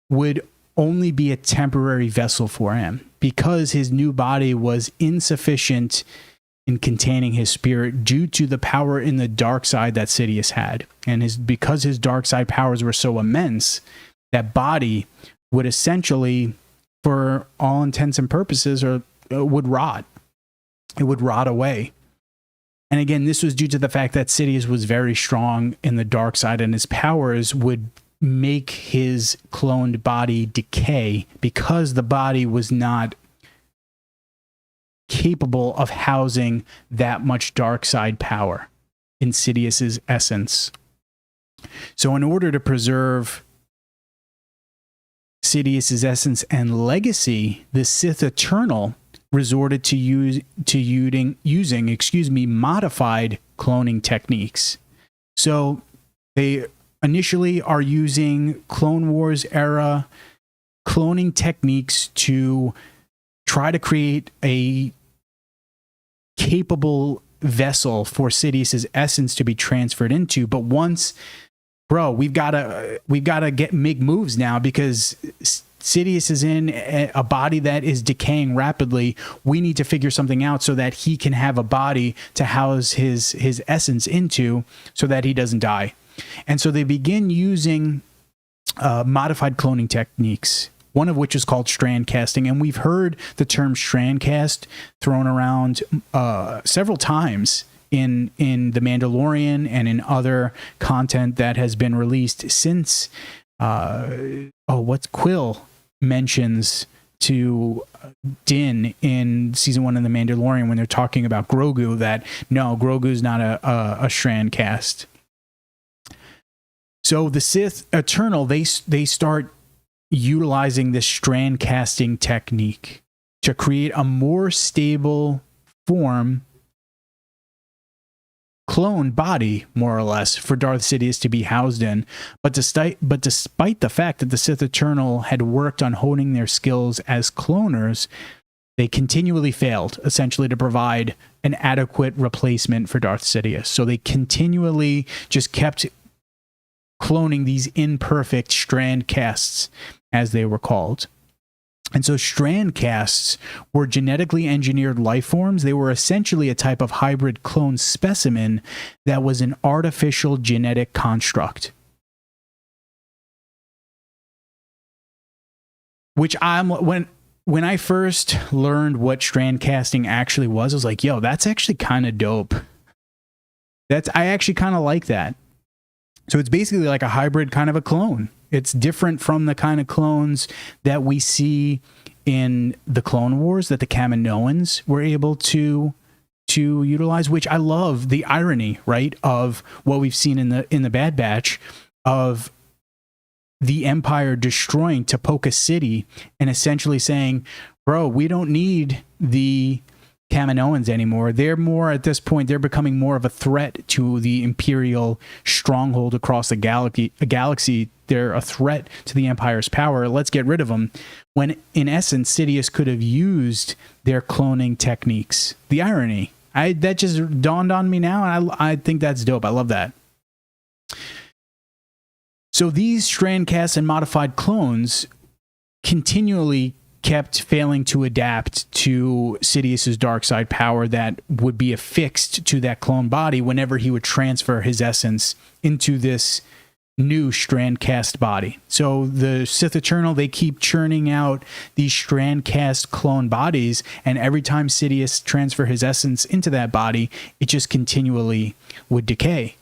would only be a temporary vessel for him, because his new body was insufficient in containing his spirit due to the power in the dark side that Sidious had. And because his dark side powers were so immense, that body would essentially, for all intents and purposes, would rot. It would rot away. And again, this was due to the fact that Sidious was very strong in the dark side, and his powers would make his cloned body decay because the body was not capable of housing that much dark side power in Sidious's essence. So in order to preserve Sidious's essence and legacy, the Sith Eternal resorted to using modified cloning techniques. So they initially are using Clone Wars era cloning techniques to try to create a capable vessel for Sidious's essence to be transferred into. But once, we've got to make moves now, because Sidious is in a body that is decaying rapidly. We need to figure something out so that he can have a body to house his essence into, so that he doesn't die. And so they begin using modified cloning techniques, one of which is called strand casting. And we've heard the term strand cast thrown around several times in The Mandalorian and in other content that has been released since Quill mentions to Din in season 1 of The Mandalorian, when they're talking about Grogu, that no, Grogu's not a strand cast. So the Sith Eternal, they start utilizing this strand casting technique to create a more stable form, clone body, more or less, for Darth Sidious to be housed in. But despite the fact that the Sith Eternal had worked on honing their skills as cloners, they continually failed, essentially, to provide an adequate replacement for Darth Sidious. So they continually just kept cloning these imperfect strand casts, as they were called. And so strand casts were genetically engineered life forms. They were essentially a type of hybrid clone specimen that was an artificial genetic construct. Which when I first learned what strand casting actually was, I was like, yo, that's actually kind of dope. I actually kind of like that. So it's basically like a hybrid kind of a clone. It's different from the kind of clones that we see in the Clone Wars that the Kaminoans were able to utilize, which I love the irony, right, of what we've seen in the Bad Batch, of the Empire destroying Tapoka City and essentially saying, bro, we don't need the Kaminoans anymore. They're more, at this point, they're becoming more of a threat to the Imperial stronghold across the galaxy. They're a threat to the Empire's power. Let's get rid of them. When, in essence, Sidious could have used their cloning techniques. The irony. That just dawned on me now, and I think that's dope. I love that. So these strand casts and modified clones continually kept failing to adapt to Sidious's dark side power that would be affixed to that clone body whenever he would transfer his essence into this new strand cast body. So the Sith Eternal, they keep churning out these strand cast clone bodies, and every time Sidious transfer his essence into that body, it just continually would decay.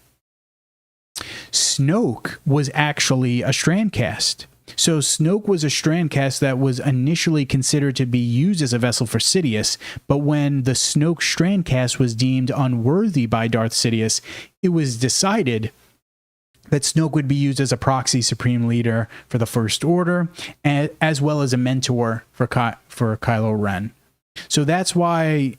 Snoke was actually a strand cast. So Snoke was a strand cast that was initially considered to be used as a vessel for Sidious, but when the Snoke strand cast was deemed unworthy by Darth Sidious, it was decided that Snoke would be used as a proxy supreme leader for the First Order, as well as a mentor for Kylo Ren. So that's why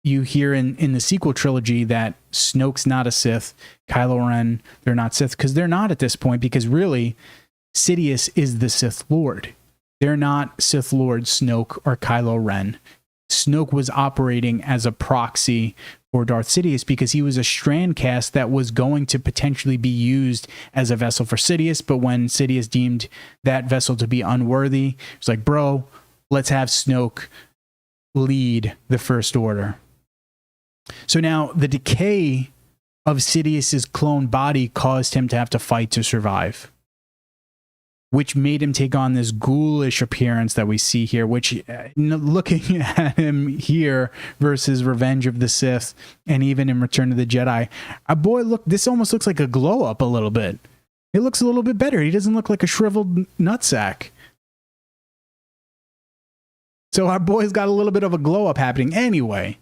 you hear in the sequel trilogy that Snoke's not a Sith, Kylo Ren, they're not Sith, because they're not at this point, because really, Sidious is the Sith Lord. They're not Sith Lord Snoke or Kylo Ren. Snoke was operating as a proxy for Darth Sidious because he was a strand cast that was going to potentially be used as a vessel for Sidious, but when Sidious deemed that vessel to be unworthy, it's like, bro, let's have Snoke lead the First Order. So now the decay of Sidious's clone body caused him to have to fight to survive, which made him take on this ghoulish appearance that we see here, which looking at him here versus Revenge of the Sith and even in Return of the Jedi, boy, look, this almost looks like a glow up a little bit. It looks a little bit better. He doesn't look like a shriveled nutsack. So our boy's got a little bit of a glow up happening anyway.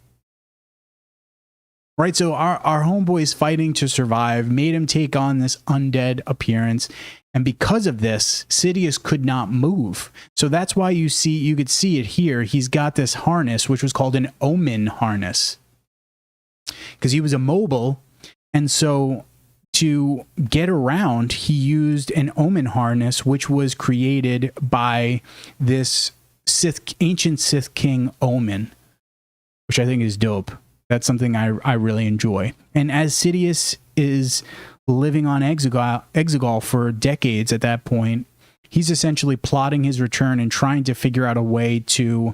Right, so our homeboy's fighting to survive, made him take on this undead appearance, and because of this, Sidious could not move. So that's why you could see it here. He's got this harness, which was called an Omen harness, because he was immobile, and so to get around, he used an Omen harness, which was created by this ancient Sith King Omen, which I think is dope. That's something I really enjoy. And as Sidious is living on Exegol for decades at that point, he's essentially plotting his return and trying to figure out a way to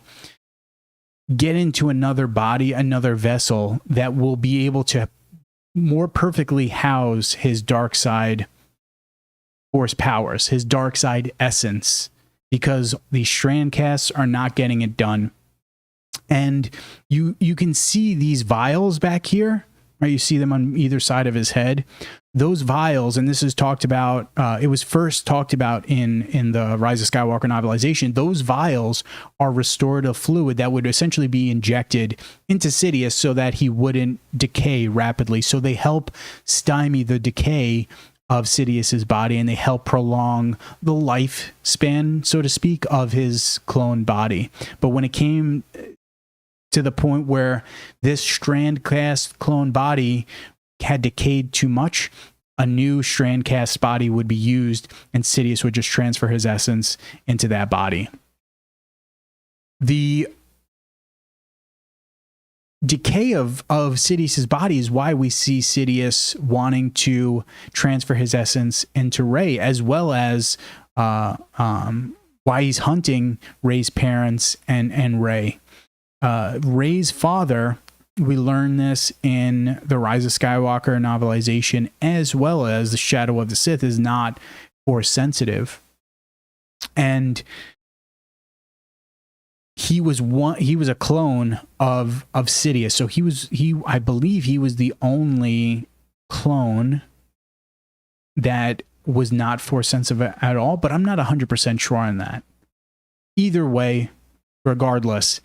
get into another body, another vessel that will be able to more perfectly house his dark side force powers, his dark side essence, because these strand casts are not getting it done. And you can see these vials back here, right? You see them on either side of his head. Those vials, and this is talked about, it was first talked about in the Rise of Skywalker novelization. Those vials are restorative fluid that would essentially be injected into Sidious so that he wouldn't decay rapidly. So they help stymie the decay of Sidious's body, and they help prolong the lifespan, so to speak, of his clone body. But when it came to the point where this strand cast clone body had decayed too much, a new strand cast body would be used, and Sidious would just transfer his essence into that body. The decay of Sidious's body is why we see Sidious wanting to transfer his essence into Rey, as well as why he's hunting Rey's parents and Rey. Rey's father, we learn this in the Rise of Skywalker novelization, as well as the Shadow of the Sith, is not force sensitive, and he was a clone of Sidious. So I believe he was the only clone that was not force sensitive at all, but I'm not 100% sure on that. Either way, regardless,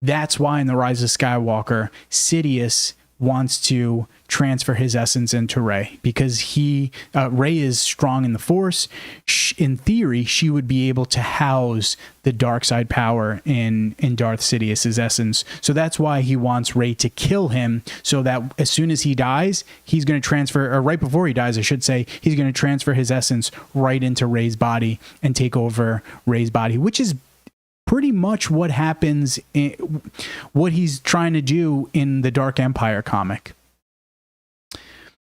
that's why in the Rise of Skywalker, Sidious wants to transfer his essence into Rey, because Rey is strong in the Force. In theory, she would be able to house the dark side power in Darth Sidious's essence. So that's why he wants Rey to kill him, so that as soon as he dies, he's going to transfer, or right before he dies, I should say, he's going to transfer his essence right into Rey's body and take over Rey's body, which is pretty much what happens what he's trying to do in the Dark Empire comic.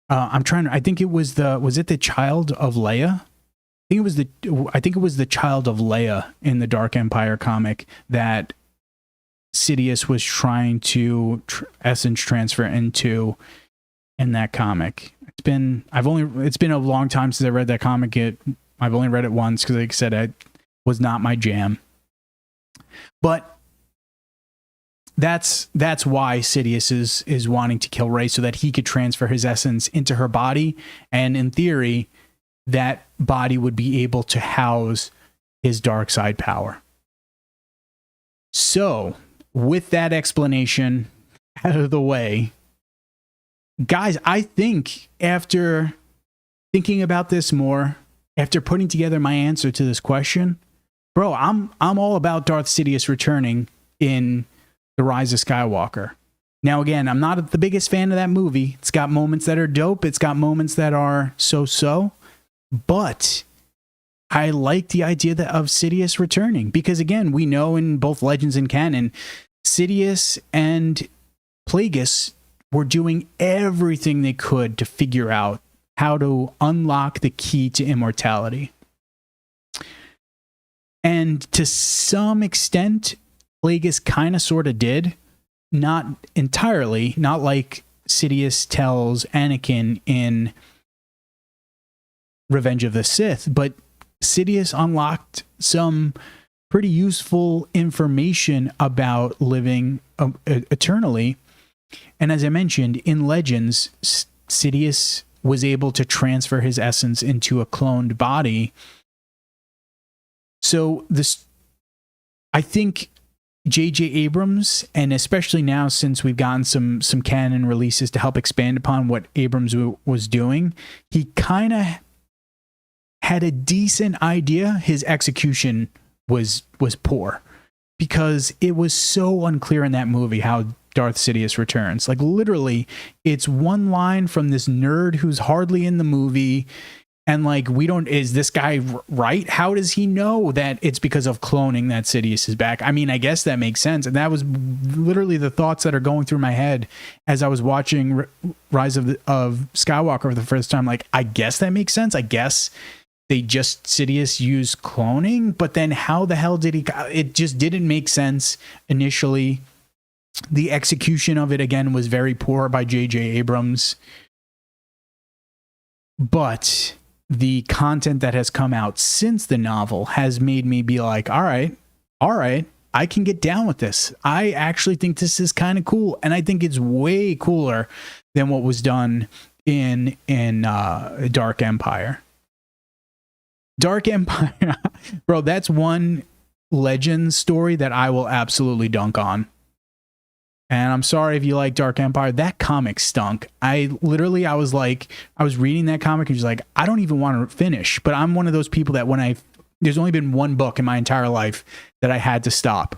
I think it was the child of Leia? I think it was the child of Leia in the Dark Empire comic that Sidious was trying to essence transfer into in that comic. It's been a long time since I read that comic. I've only read it once because, like I said, it was not my jam. But that's why Sidious is wanting to kill Rey, so that he could transfer his essence into her body, and in theory, that body would be able to house his dark side power. So, with that explanation out of the way, guys, I think after thinking about this more, after putting together my answer to this question, bro, I'm all about Darth Sidious returning in The Rise of Skywalker. Now, again, I'm not the biggest fan of that movie. It's got moments that are dope. It's got moments that are so-so. But I like the idea of Sidious returning. Because, again, we know in both Legends and canon, Sidious and Plagueis were doing everything they could to figure out how to unlock the key to immortality. And to some extent, Plagueis kind of sort of did. Not entirely. Not like Sidious tells Anakin in Revenge of the Sith. But Sidious unlocked some pretty useful information about living eternally. And as I mentioned, in Legends, Sidious was able to transfer his essence into a cloned body. So I think J.J. Abrams, and especially now since we've gotten some canon releases to help expand upon what Abrams was doing, he kind of had a decent idea. His execution was poor, because it was so unclear in that movie how Darth Sidious returns. Like, literally, it's one line from this nerd who's hardly in the movie, and like, is this guy right? How does he know that it's because of cloning that Sidious is back? I mean, I guess that makes sense. And that was literally the thoughts that are going through my head as I was watching Rise of Skywalker for the first time. Like, I guess that makes sense. I guess they just Sidious used cloning, but then how the hell did he? It just didn't make sense initially. The execution of it, again, was very poor by J.J. Abrams. But the content that has come out since the novel has made me be like, all right, I can get down with this. I actually think this is kind of cool. And I think it's way cooler than what was done in Dark Empire. Dark Empire, bro, that's one Legends story that I will absolutely dunk on. And I'm sorry if you like Dark Empire. That comic stunk. I was reading that comic and just like, I don't even want to finish. But I'm one of those people that there's only been one book in my entire life that I had to stop.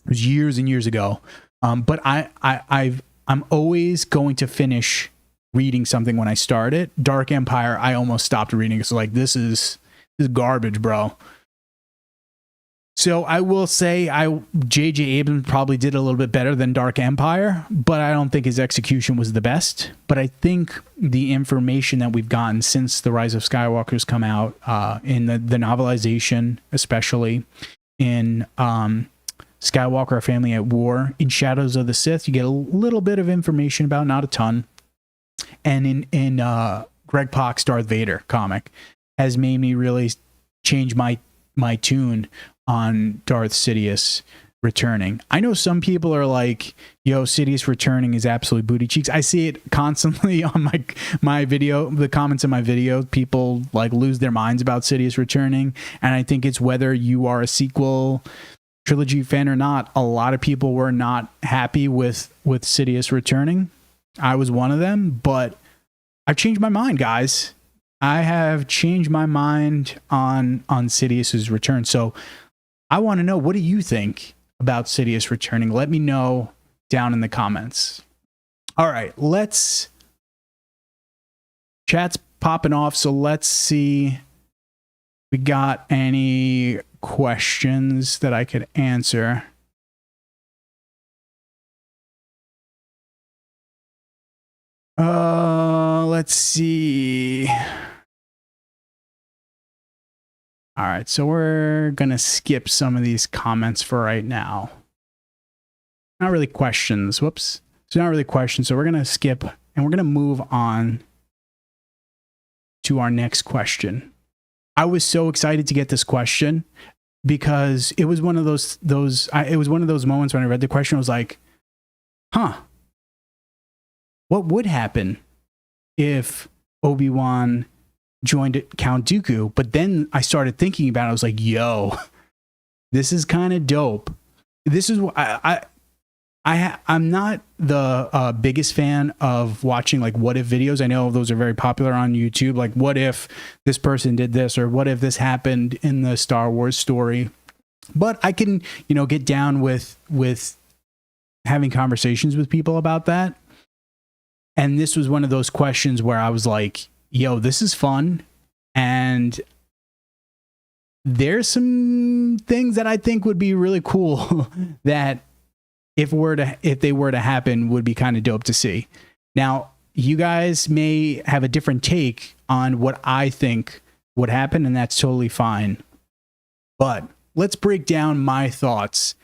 It was years and years ago. But I'm always going to finish reading something when I start it. Dark Empire, I almost stopped reading. It's like, this is garbage, bro. So I will say J.J. Abrams probably did a little bit better than Dark Empire, but I don't think his execution was the best. But I think the information that we've gotten since The Rise of Skywalker's come out, in the novelization, especially in Skywalker, A Family at War, in Shadows of the Sith, you get a little bit of information about, not a ton. And in Greg Pak's Darth Vader comic has made me really change my tune on Darth Sidious returning. I know some people are like, yo, Sidious returning is absolute booty cheeks. I see it constantly on my video, the comments in my video. People like lose their minds about Sidious returning. And I think it's whether you are a sequel trilogy fan or not. A lot of people were not happy with Sidious returning. I was one of them, but I've changed my mind, guys. I have changed my mind on Sidious's return. So I want to know, what do you think about Sidious returning? Let me know down in the comments. All right, chat's popping off, so let's see if we got any questions that I could answer. Let's see. All right, so we're going to skip some of these comments for right now. Not really questions. Whoops. So not really questions. So we're going to skip and we're going to move on to our next question. I was so excited to get this question because it was one of those moments when I read the question. I was like, what would happen if Obi-Wan joined Count Dooku? But then I started thinking about it. I was like, yo, this is kind of dope. This is what I'm not the biggest fan of watching like what if videos. I know those are very popular on YouTube. Like, what if this person did this, or what if this happened in the Star Wars story? But I can, get down with having conversations with people about that. And this was one of those questions where I was like, yo, this is fun. And there's some things that I think would be really cool that if they were to happen would be kind of dope to see. Now, you guys may have a different take on what I think would happen, and that's totally fine. But let's break down my thoughts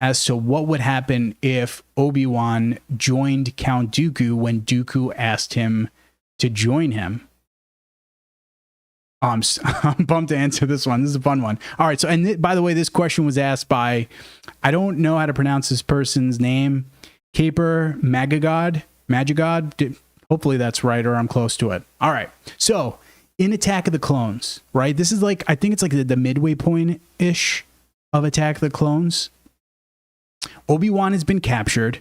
as to what would happen if Obi-Wan joined Count Dooku when Dooku asked him to join him. I'm pumped to answer this one. This is a fun one. All right. So, and by the way, this question was asked by, I don't know how to pronounce this person's name, Caper Magagod. Hopefully that's right, or I'm close to it. All right. So in Attack of the Clones, right? This is like, I think it's like the midway point-ish of Attack of the Clones. Obi-Wan has been captured,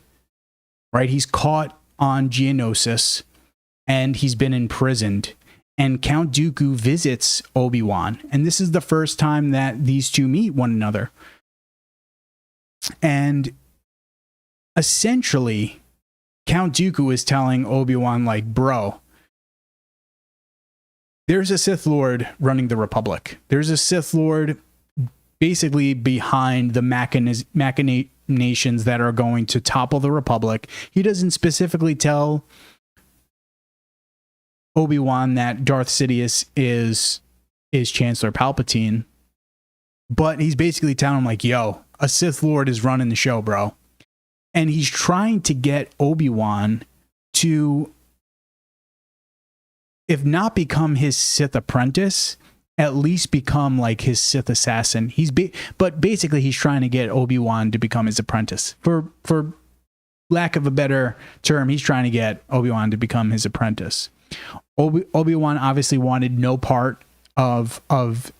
right? He's caught on Geonosis, and he's been imprisoned. And Count Dooku visits Obi-Wan. And this is the first time that these two meet one another. And essentially, Count Dooku is telling Obi-Wan, like, bro, there's a Sith Lord running the Republic. There's a Sith Lord basically behind the machinations that are going to topple the Republic. He doesn't specifically tell Obi-Wan that Darth Sidious is Chancellor Palpatine, but he's basically telling him, like, yo, a Sith Lord is running the show, bro. And he's trying to get Obi-Wan to, if not become his Sith apprentice, at least become like his Sith assassin. But basically he's trying to get Obi-Wan to become his apprentice. For lack of a better term, he's trying to get Obi-Wan to become his apprentice. Obi-Wan obviously wanted no part of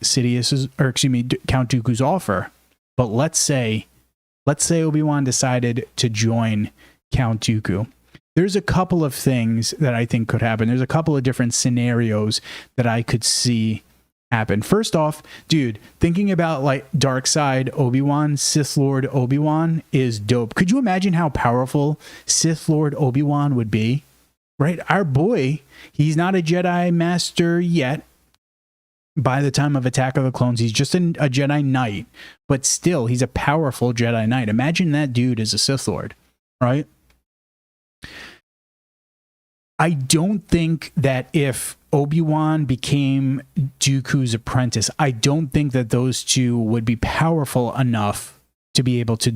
Sidious's, or excuse me, Count Dooku's offer. But let's say Obi-Wan decided to join Count Dooku. There's a couple of things that I think could happen. There's a couple of different scenarios that I could see happen. First off, dude, thinking about like dark side Obi-Wan, Sith Lord Obi-Wan is dope. Could you imagine how powerful Sith Lord Obi-Wan would be? Right? Our boy, he's not a Jedi Master yet. By the time of Attack of the Clones, he's just a Jedi Knight, but still, he's a powerful Jedi Knight. Imagine that dude is a Sith Lord, right? I don't think that if Obi-Wan became Dooku's apprentice, I don't think that those two would be powerful enough to be able to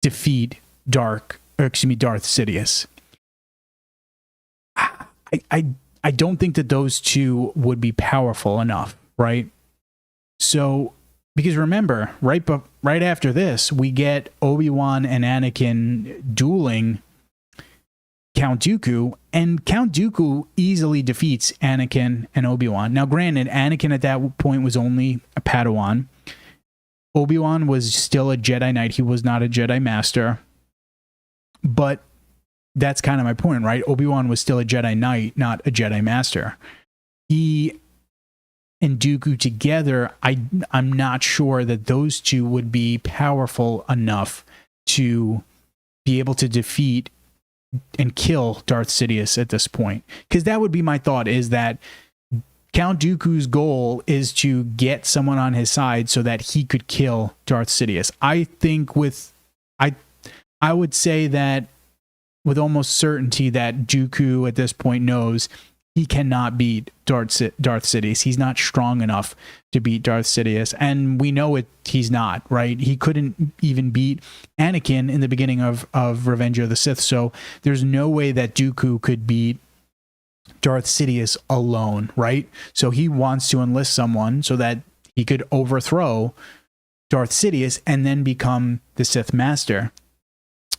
defeat Darth Sidious. I don't think that those two would be powerful enough, right? So, because remember, right after this, we get Obi-Wan and Anakin dueling Count Dooku, and Count Dooku easily defeats Anakin and Obi-Wan. Now, granted, Anakin at that point was only a Padawan. Obi-Wan was still a Jedi Knight. He was not a Jedi Master. But that's kind of my point, right? Obi-Wan was still a Jedi Knight, not a Jedi Master. He and Dooku together, I'm not sure that those two would be powerful enough to be able to defeat and kill Darth Sidious at this point. Because that would be my thought, is that Count Dooku's goal is to get someone on his side so that he could kill Darth Sidious. I think I would say that with almost certainty that Dooku at this point knows he cannot beat Darth Sidious. He's not strong enough to beat Darth Sidious, and we know it. He's not, right? He couldn't even beat Anakin in the beginning of Revenge of the Sith, so there's no way that Dooku could beat Darth Sidious alone, right? So he wants to enlist someone so that he could overthrow Darth Sidious and then become the Sith Master.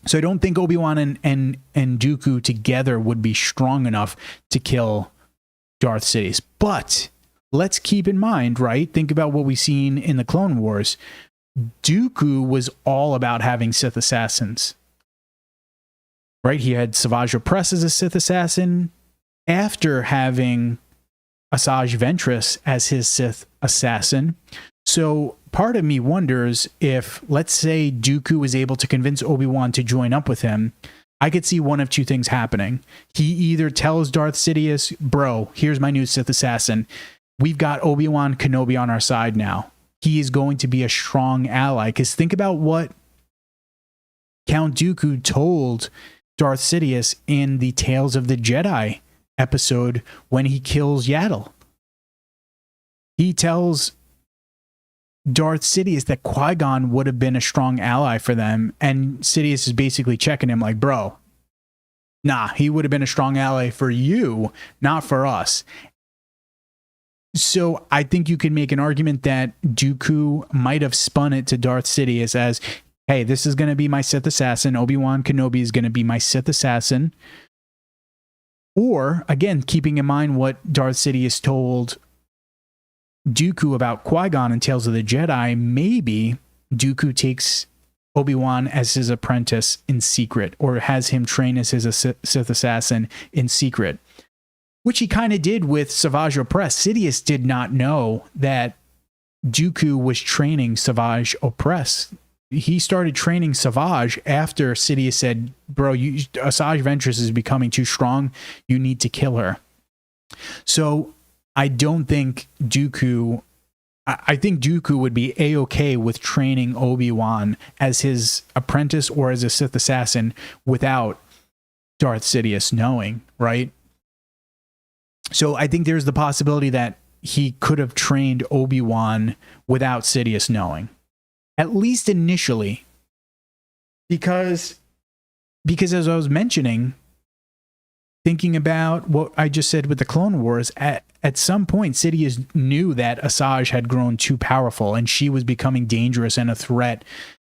So I don't think Obi-Wan and Dooku together would be strong enough to kill Darth Sidious. But let's keep in mind, right? Think about what we've seen in the Clone Wars. Dooku was all about having Sith assassins, right? He had Savage Opress as a Sith assassin after having Asajj Ventress as his Sith assassin. So part of me wonders if, let's say, Dooku was able to convince Obi-Wan to join up with him, I could see one of two things happening. He either tells Darth Sidious, bro, here's my new Sith assassin. We've got Obi-Wan Kenobi on our side now. He is going to be a strong ally. Because think about what Count Dooku told Darth Sidious in the Tales of the Jedi episode when he kills Yaddle. He tells Darth Sidious that Qui-Gon would have been a strong ally for them, and Sidious is basically checking him like, bro, nah, he would have been a strong ally for you, not for us. So I think you can make an argument that Dooku might have spun it to Darth Sidious as, hey, this is going to be my Sith assassin. Obi-Wan Kenobi is going to be my Sith assassin. Or, again, keeping in mind what Darth Sidious told Dooku about Qui-Gon in Tales of the Jedi, maybe Dooku takes Obi-Wan as his apprentice in secret, or has him train as his Sith assassin in secret, which he kind of did with Savage Opress. Sidious did not know that Dooku was training Savage Opress. He started training Savage after Sidious said, bro, Asajj Ventress is becoming too strong. You need to kill her. So I don't think Dooku... I think Dooku would be A-okay with training Obi-Wan as his apprentice or as a Sith assassin without Darth Sidious knowing, right? So I think there's the possibility that he could have trained Obi-Wan without Sidious knowing, at least initially, because as I was mentioning, thinking about what I just said with the Clone Wars, at some point Sidious knew that Asajj had grown too powerful and she was becoming dangerous and a threat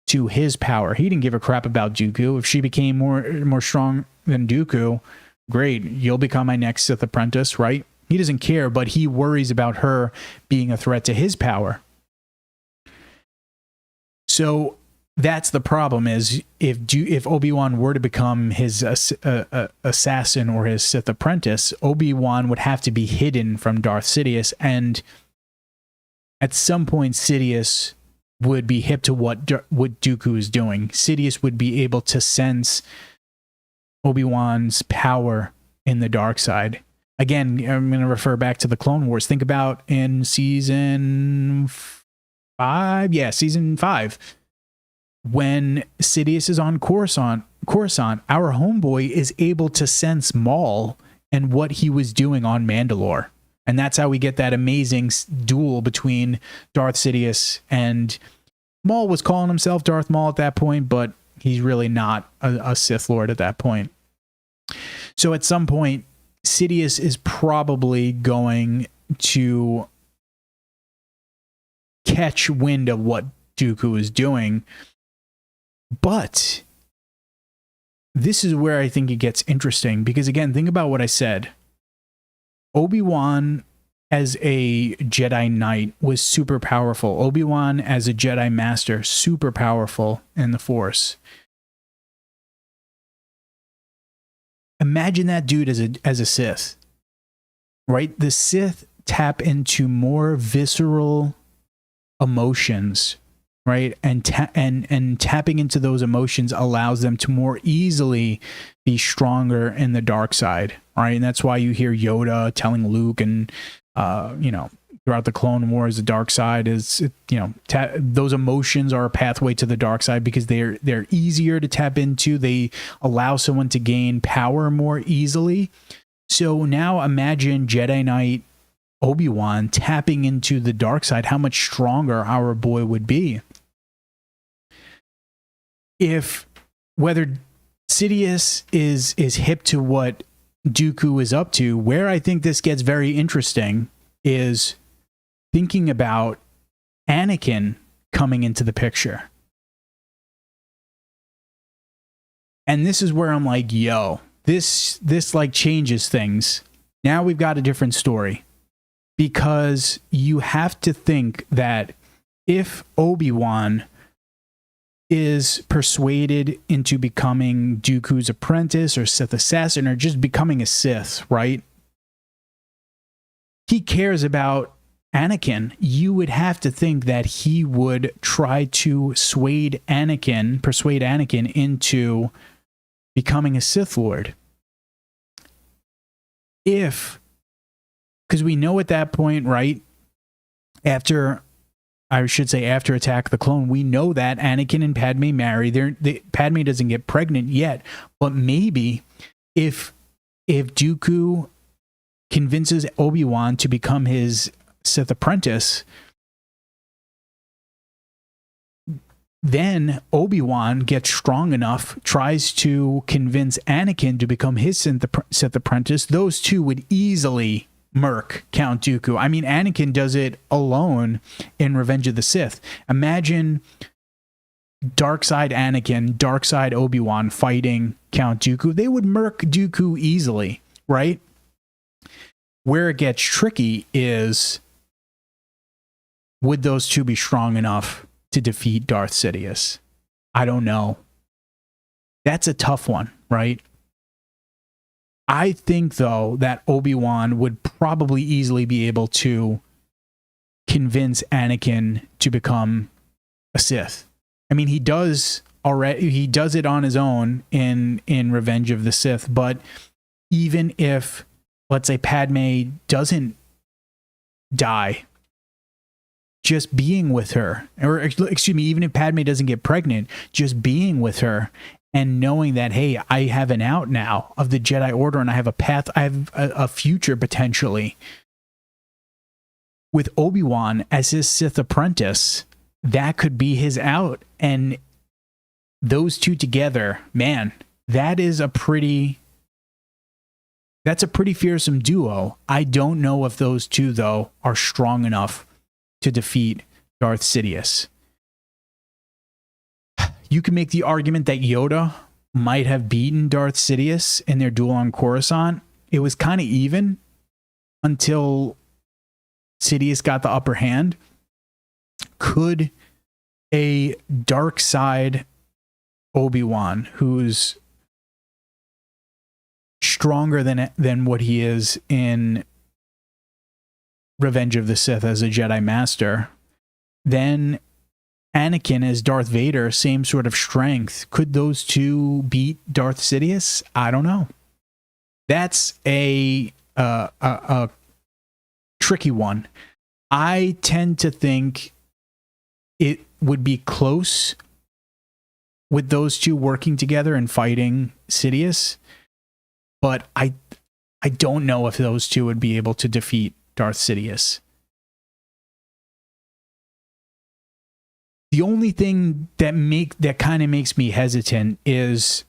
to his power. He didn't give a crap about Dooku. If she became more strong than Dooku, great, you'll become my next Sith apprentice, right? He doesn't care, but he worries about her being a threat to his power. So that's the problem, is if Obi-Wan were to become his assassin or his Sith apprentice, Obi-Wan would have to be hidden from Darth Sidious, and at some point Sidious would be hip to what Dooku is doing. Sidious would be able to sense Obi-Wan's power in the dark side. Again, I'm going to refer back to the Clone Wars. Think about in season 5. Yeah, season 5. When Sidious is on Coruscant, our homeboy is able to sense Maul and what he was doing on Mandalore. And that's how we get that amazing duel between Darth Sidious and Maul. Was calling himself Darth Maul at that point, but he's really not a Sith Lord at that point. So at some point, Sidious is probably going to catch wind of what Dooku is doing. But this is where I think it gets interesting, because again, think about what I said. Obi-Wan as a Jedi Knight was super powerful. Obi-Wan as a Jedi Master, super powerful in the Force. Imagine that dude as a Sith, right? The Sith tap into more visceral emotions, right? And tapping into those emotions allows them to more easily be stronger in the dark side, right? And that's why you hear Yoda telling Luke, and throughout the Clone Wars, the dark side is, those emotions are a pathway to the dark side because they're easier to tap into. They allow someone to gain power more easily. So now imagine Jedi Knight Obi-Wan tapping into the dark side, how much stronger our boy would be. If whether Sidious is hip to what Dooku is up to. Where I think this gets very interesting is thinking about Anakin coming into the picture. And this is where I'm like, yo, this like changes things. Now we've got a different story. Because you have to think that if Obi-Wan is persuaded into becoming Dooku's apprentice or Sith assassin or just becoming a Sith, right? He cares about Anakin. You would have to think that he would try to persuade Anakin into becoming a Sith Lord. Because we know at that point, right, after Attack of the Clone, we know that Anakin and Padme marry. Padme doesn't get pregnant yet, but maybe if Dooku convinces Obi-Wan to become his Sith apprentice, then Obi-Wan gets strong enough, tries to convince Anakin to become his Sith apprentice. Those two would easily murk Count Dooku. I mean, Anakin does it alone in Revenge of the Sith. Imagine dark side Anakin, dark side Obi-Wan fighting Count Dooku. They would murk Dooku easily, right? Where it gets tricky is, would those two be strong enough to defeat Darth Sidious? I don't know. That's a tough one, right? I think, though, that Obi-Wan would probably easily be able to convince Anakin to become a Sith. I mean, he does it on his own in Revenge of the Sith, but even if, let's say, Padme doesn't die, just being with her, or excuse me, even if Padme doesn't get pregnant, just being with her and knowing that, hey, I have an out now of the Jedi Order and I have a path, I have a future potentially. With Obi-Wan as his Sith apprentice, that could be his out. And those two together, man, that's a pretty fearsome duo. I don't know if those two, though, are strong enough to defeat Darth Sidious. You can make the argument that Yoda might have beaten Darth Sidious in their duel on Coruscant. It was kind of even until Sidious got the upper hand. Could a dark side Obi-Wan, who's stronger than what he is in Revenge of the Sith as a Jedi Master, then Anakin as Darth Vader, same sort of strength. Could those two beat Darth Sidious? I don't know. That's a tricky one. I tend to think it would be close with those two working together and fighting Sidious, but I don't know if those two would be able to defeat Darth Sidious. The only thing that kind of makes me hesitant is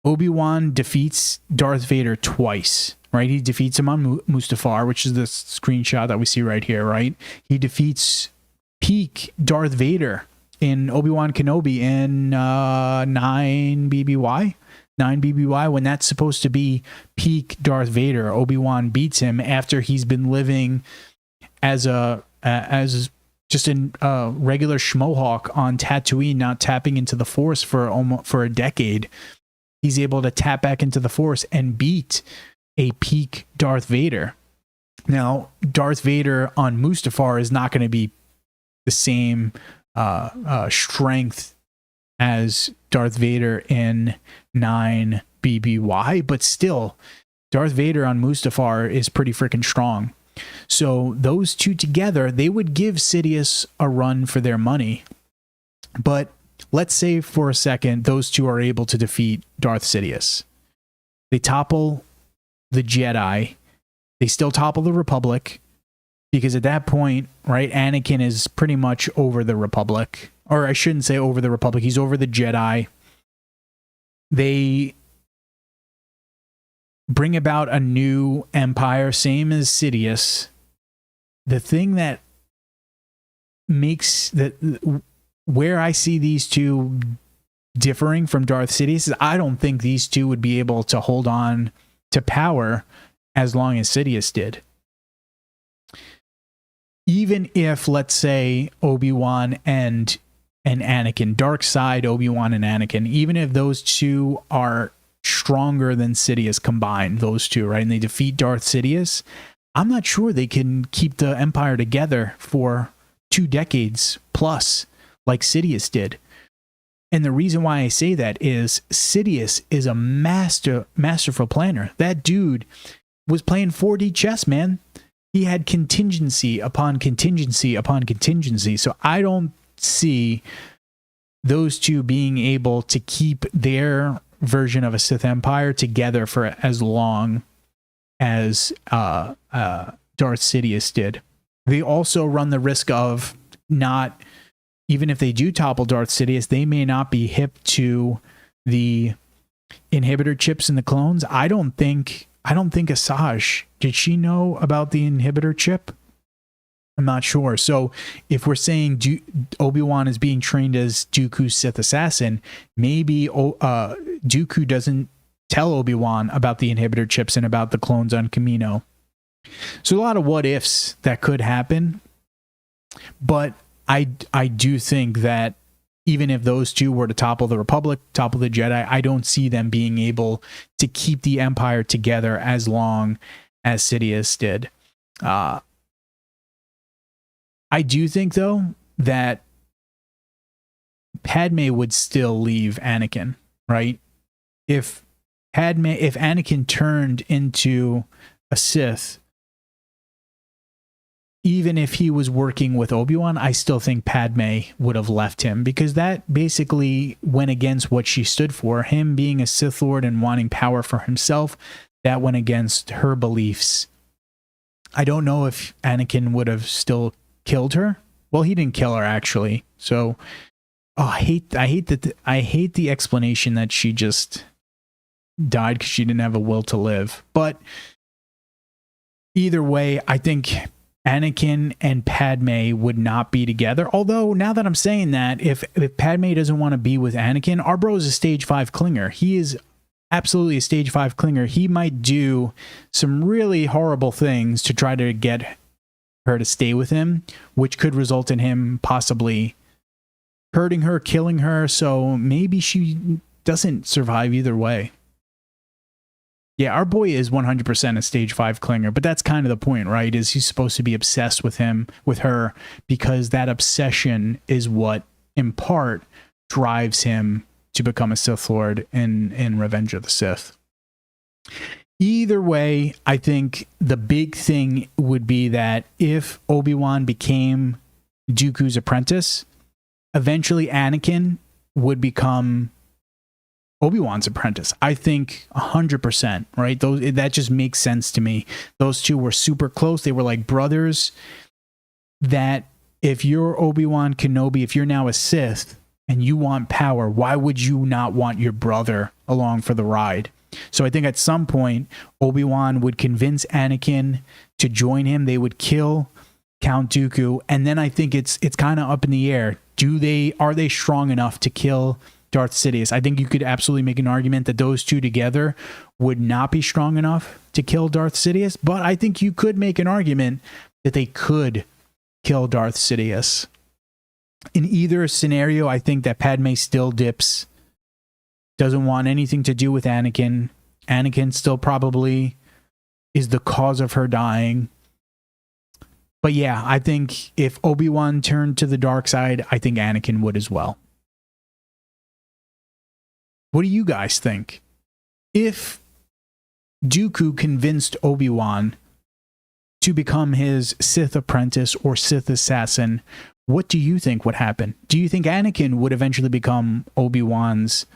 Obi-Wan defeats Darth Vader twice, right? He defeats him on Mustafar, which is the screenshot that we see right here, right? He defeats peak Darth Vader in Obi-Wan Kenobi in 9 BBY, when that's supposed to be peak Darth Vader. Obi-Wan beats him after he's been living as just a regular schmohawk on Tatooine, not tapping into the Force for a decade. He's able to tap back into the Force and beat a peak Darth Vader. Now, Darth Vader on Mustafar is not going to be the same strength as Darth Vader in 9 BBY, but still, Darth Vader on Mustafar is pretty freaking strong. So those two together, they would give Sidious a run for their money. But let's say for a second, those two are able to defeat Darth Sidious. They topple the Jedi. They still topple the Republic, because at that point, right, Anakin is pretty much over the Republic. Or I shouldn't say over the Republic. He's over the Jedi. They bring about a new empire, same as Sidious. The thing that makes where I see these two differing from Darth Sidious is I don't think these two would be able to hold on to power as long as Sidious did. Even if, let's say, Obi-Wan and Anakin, dark side Obi-Wan and Anakin, even if those two are stronger than Sidious combined, those two, right, and they defeat Darth Sidious, I'm not sure they can keep the Empire together for 2 decades plus like Sidious did. And the reason why I say that is Sidious is a masterful planner. That dude was playing 4D chess, man. He had contingency upon contingency upon contingency. So I don't see those two being able to keep their version of a Sith Empire together for as long as Darth Sidious did. They also run the risk of not, even if they do topple Darth Sidious, they may not be hip to the inhibitor chips in the clones. I don't think Asajj, did she know about the inhibitor chip? I'm not sure. So if we're saying Obi-Wan is being trained as Dooku's Sith assassin, maybe Dooku doesn't tell Obi-Wan about the inhibitor chips and about the clones on Kamino. So a lot of what ifs that could happen. But I do think that even if those two were to topple the Republic, topple the Jedi, I don't see them being able to keep the Empire together as long as Sidious did. I do think, though, that Padme would still leave Anakin, right? If Anakin turned into a Sith, even if he was working with Obi-Wan, I still think Padme would have left him, because that basically went against what she stood for. Him being a Sith Lord and wanting power for himself, that went against her beliefs. I don't know if Anakin would have still killed her. Well, he didn't kill her, actually. So, I hate the explanation that she just died because she didn't have a will to live. But either way, I think Anakin and Padme would not be together. Although, now that I'm saying that, if Padme doesn't want to be with Anakin, our bro is a stage 5 clinger. He is absolutely a stage 5 clinger. He might do some really horrible things to try to get her to stay with him, which could result in him possibly hurting her, killing her. So maybe she doesn't survive either way. Yeah, our boy is 100% a stage 5 clinger, but that's kind of the point, right? Is he's supposed to be obsessed with her, because that obsession is what, in part, drives him to become a Sith Lord in Revenge of the Sith. Either way, I think the big thing would be that if Obi-Wan became Dooku's apprentice, eventually Anakin would become Obi-Wan's apprentice. I think 100%, right? That just makes sense to me. Those two were super close. They were like brothers. That if you're Obi-Wan Kenobi, if you're now a Sith and you want power, why would you not want your brother along for the ride? So I think at some point, Obi-Wan would convince Anakin to join him. They would kill Count Dooku. And then I think it's kind of up in the air. Are they strong enough to kill Darth Sidious? I think you could absolutely make an argument that those two together would not be strong enough to kill Darth Sidious. But I think you could make an argument that they could kill Darth Sidious. In either scenario, I think that Padme still dips. Doesn't want anything to do with Anakin. Anakin still probably is the cause of her dying. But yeah, I think if Obi-Wan turned to the dark side, I think Anakin would as well. What do you guys think? If Dooku convinced Obi-Wan to become his Sith apprentice or Sith assassin, what do you think would happen? Do you think Anakin would eventually become Obi-Wan's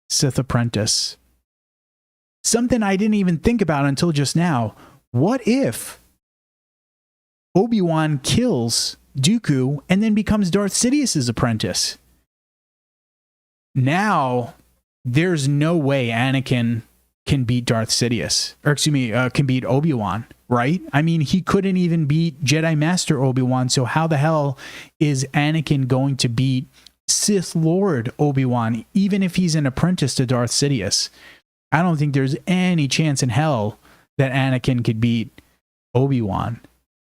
Sith apprentice? Something I didn't even think about until just now. What if Obi-Wan kills Dooku and then becomes Darth Sidious's apprentice? Now, there's no way Anakin can beat Darth Sidious, or excuse me, can beat Obi-Wan, right? I mean, he couldn't even beat Jedi Master Obi-Wan, so how the hell is Anakin going to beat Sith Lord Obi-Wan, even if he's an apprentice to Darth Sidious? I don't think there's any chance in hell that Anakin could beat Obi-Wan.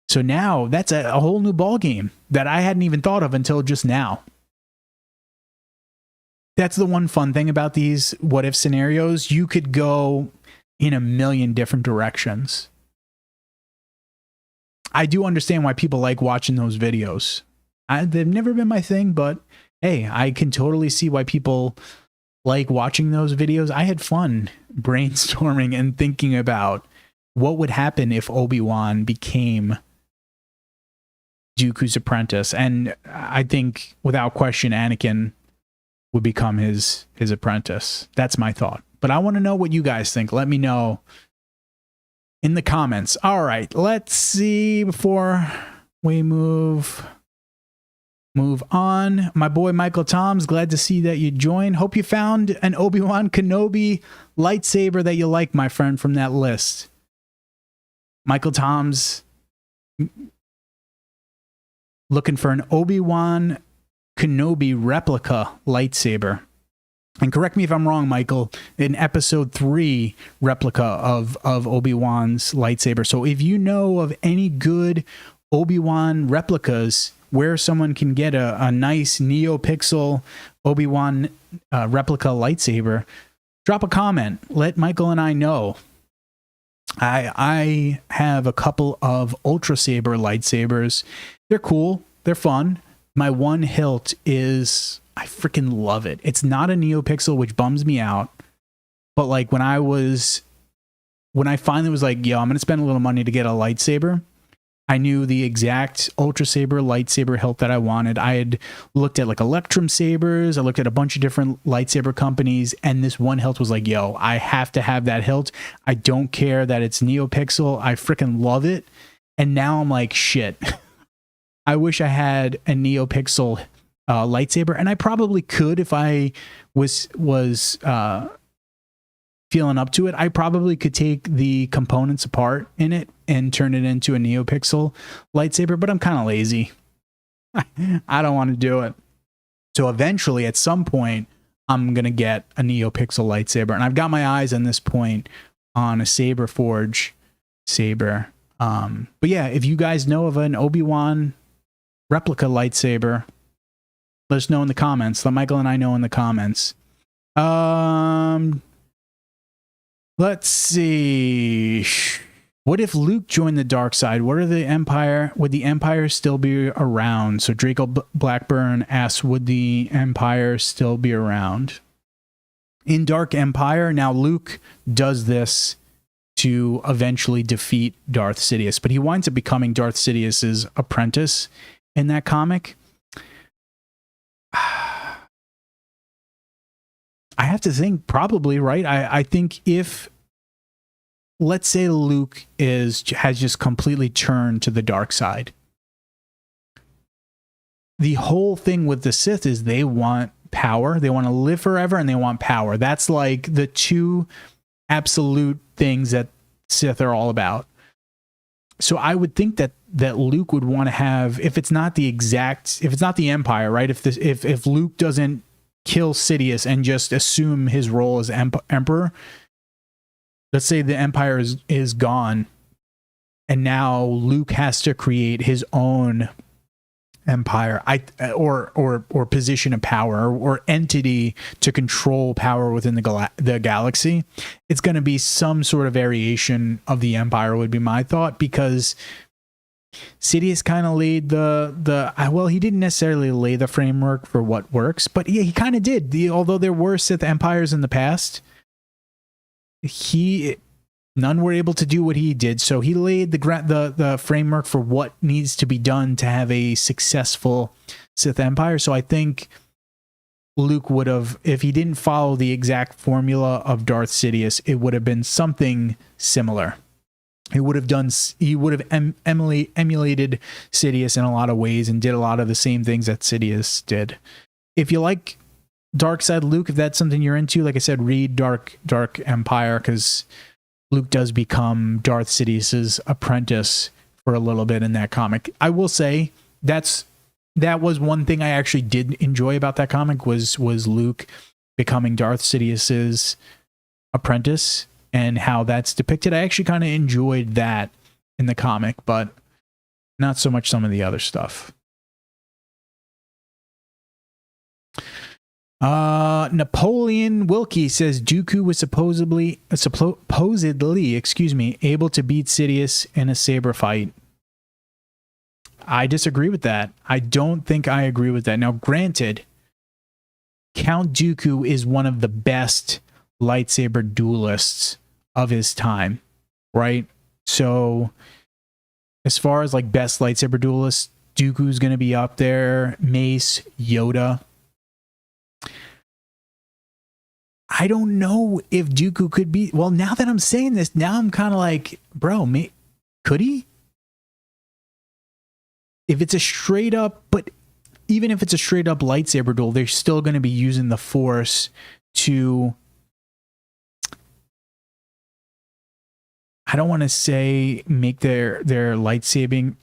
So now that's a whole new ballgame that I hadn't even thought of until just now. That's the one fun thing about these what if scenarios. You could go in a million different directions. I do understand why people like watching those videos. They've never been my thing, but hey, I can totally see why people like watching those videos. I had fun brainstorming and thinking about what would happen if Obi-Wan became Dooku's apprentice. And I think without question, Anakin would become his apprentice. That's my thought. But I want to know what you guys think. Let me know in the comments. All right, let's see before we move on. My boy Michael Toms, glad to see that you joined. Hope you found an Obi-Wan Kenobi lightsaber that you like, my friend, from that list. Michael Toms looking for an Obi-Wan Kenobi replica lightsaber. And correct me if I'm wrong, Michael, in episode 3 replica of Obi-Wan's lightsaber. So if you know of any good Obi-Wan replicas where someone can get a nice NeoPixel Obi-Wan replica lightsaber, drop a comment. Let Michael and I know. I have a couple of Ultra Saber lightsabers. They're cool. They're fun. My one hilt is, I freaking love it. It's not a NeoPixel, which bums me out. But like when I finally was like, yo, I'm going to spend a little money to get a lightsaber, I knew the exact Ultra Saber lightsaber hilt that I wanted. I had looked at like Electrum sabers. I looked at a bunch of different lightsaber companies, and this one hilt was like, yo, I have to have that hilt. I don't care that it's NeoPixel. I freaking love it. And now I'm like, shit. I wish I had a NeoPixel lightsaber, and I probably could if I was feeling up to it. I probably could take the components apart in it and turn it into a NeoPixel lightsaber, but I'm kind of lazy. I don't want to do it. So eventually, at some point, I'm going to get a NeoPixel lightsaber, and I've got my eyes on this point on a Saber Forge saber. But yeah, if you guys know of an Obi-Wan replica lightsaber, let us know in the comments. Let Michael and I know in the comments. Let's see. What if Luke joined the dark side? What are the Empire? Would the Empire still be around? So Draco Blackburn asks, would the Empire still be around? In Dark Empire, now Luke does this to eventually defeat Darth Sidious, but he winds up becoming Darth Sidious's apprentice in that comic. I have to think probably, right? I think if, let's say Luke has just completely turned to the dark side. The whole thing with the Sith is they want power. They want to live forever and they want power. That's like the two absolute things that Sith are all about. So I would think that Luke would want to have, if it's not the Empire, right? If Luke doesn't kill Sidious and just assume his role as Emperor, let's say the Empire is gone, and now Luke has to create his own empire, or position of power, or entity to control power within the galaxy. It's going to be some sort of variation of the Empire, would be my thought, because Sidious kind of laid well, he didn't necessarily lay the framework for what works, but yeah, he kind of did. Although there were Sith empires in the past, none were able to do what he did. So he laid the framework for what needs to be done to have a successful Sith empire. So I think Luke would have, if he didn't follow the exact formula of Darth Sidious, it would have been something similar. He would have emulated Sidious in a lot of ways and did a lot of the same things that Sidious did. If you like Dark Side Luke, if that's something you're into, like I said, read Dark Empire, because Luke does become Darth Sidious's apprentice for a little bit in that comic. I will say that was one thing I actually did enjoy about that comic was Luke becoming Darth Sidious's apprentice and how that's depicted. I actually kind of enjoyed that in the comic, but not so much some of the other stuff. Napoleon Wilkie says Dooku was supposedly, able to beat Sidious in a saber fight. I disagree with that. I don't think I agree with that. Now, granted, Count Dooku is one of the best lightsaber duelists of his time, right? So, as far as like best lightsaber duelists, Dooku's going to be up there. Mace, Yoda. I don't know if Dooku could be. Well, now that I'm saying this, now I'm kind of like, bro, could he? If it's a straight up, but even if it's a straight up lightsaber duel, they're still going to be using the Force to, I don't want to say make their lightsaber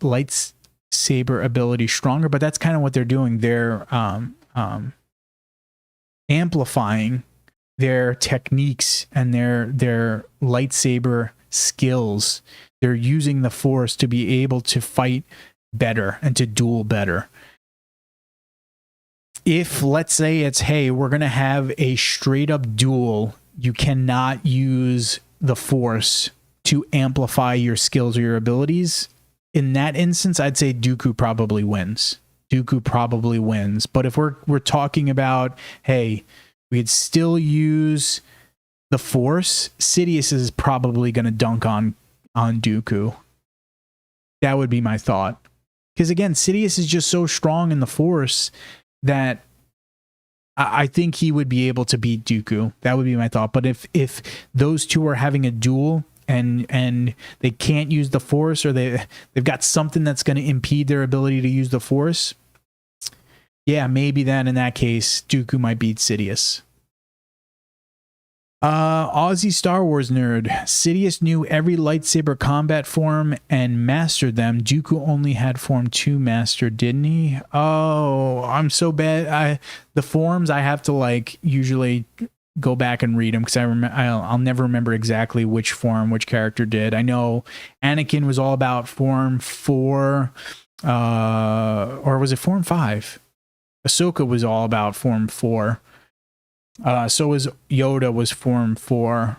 ability stronger, but that's kind of what they're doing. They're amplifying their techniques and their lightsaber skills. They're using the Force to be able to fight better and to duel better. If, let's say it's, hey, we're going to have a straight up duel, you cannot use the Force to amplify your skills or your abilities. In that instance, I'd say Dooku probably wins. But if we're talking about, hey, we'd still use the Force, Sidious is probably going to dunk on Dooku. That would be my thought. Because again, Sidious is just so strong in the Force that I think he would be able to beat Dooku. That would be my thought. But if those two are having a duel and they can't use the Force, or they've got something that's going to impede their ability to use the Force, yeah, maybe then in that case, Dooku might beat Sidious. Aussie Star Wars nerd. Sidious knew every lightsaber combat form and mastered them. Dooku only had form 2 mastered, didn't he? Oh, I'm so bad. The forms I have to like usually go back and read them because I'll never remember exactly which form which character did. I know Anakin was all about form 4, or was it form 5? Ahsoka was all about form 4. So was Yoda was form 4.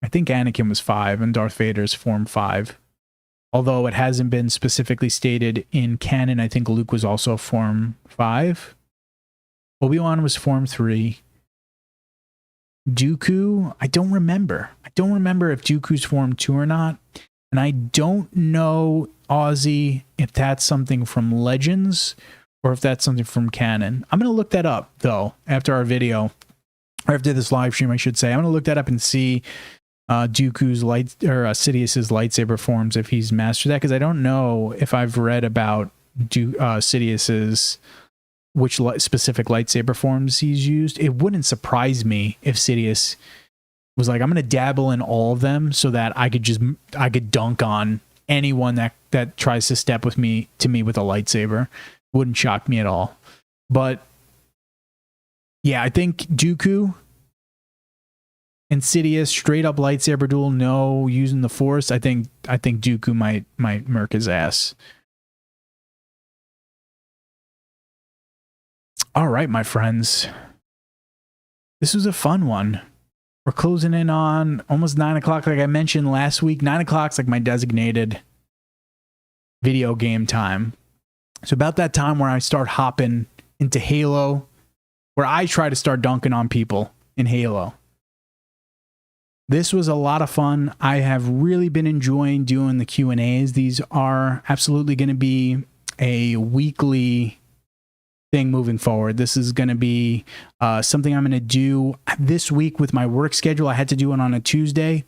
I think Anakin was 5, and Darth Vader's form 5. Although it hasn't been specifically stated in canon, I think Luke was also form 5. Obi-Wan was form 3. Dooku, I don't remember. I don't remember if Dooku's form 2 or not. And I don't know, Aussie, if that's something from Legends or if that's something from canon. I'm going to look that up, though, after our video. Or after this live stream, I should say. I'm going to look that up and see Dooku's Sidious's lightsaber forms, if he's mastered that, because I don't know if I've read about Sidious's which specific lightsaber forms he's used. It wouldn't surprise me if Sidious was like, I'm going to dabble in all of them so that I could dunk on anyone that tries to step with me with a lightsaber. Wouldn't shock me at all. But yeah, I think Dooku and Sidious straight up lightsaber duel, no using the Force. I think Dooku might murk his ass. All right, my friends. This was a fun one. We're closing in on almost 9 o'clock, like I mentioned last week. 9 o'clock's like my designated video game time. So about that time where I start hopping into Halo, where I try to start dunking on people in Halo. This was a lot of fun. I have really been enjoying doing the Q&As. These are absolutely going to be a weekly thing moving forward. This is going to be something I'm going to do this week with my work schedule. I had to do it on a Tuesday.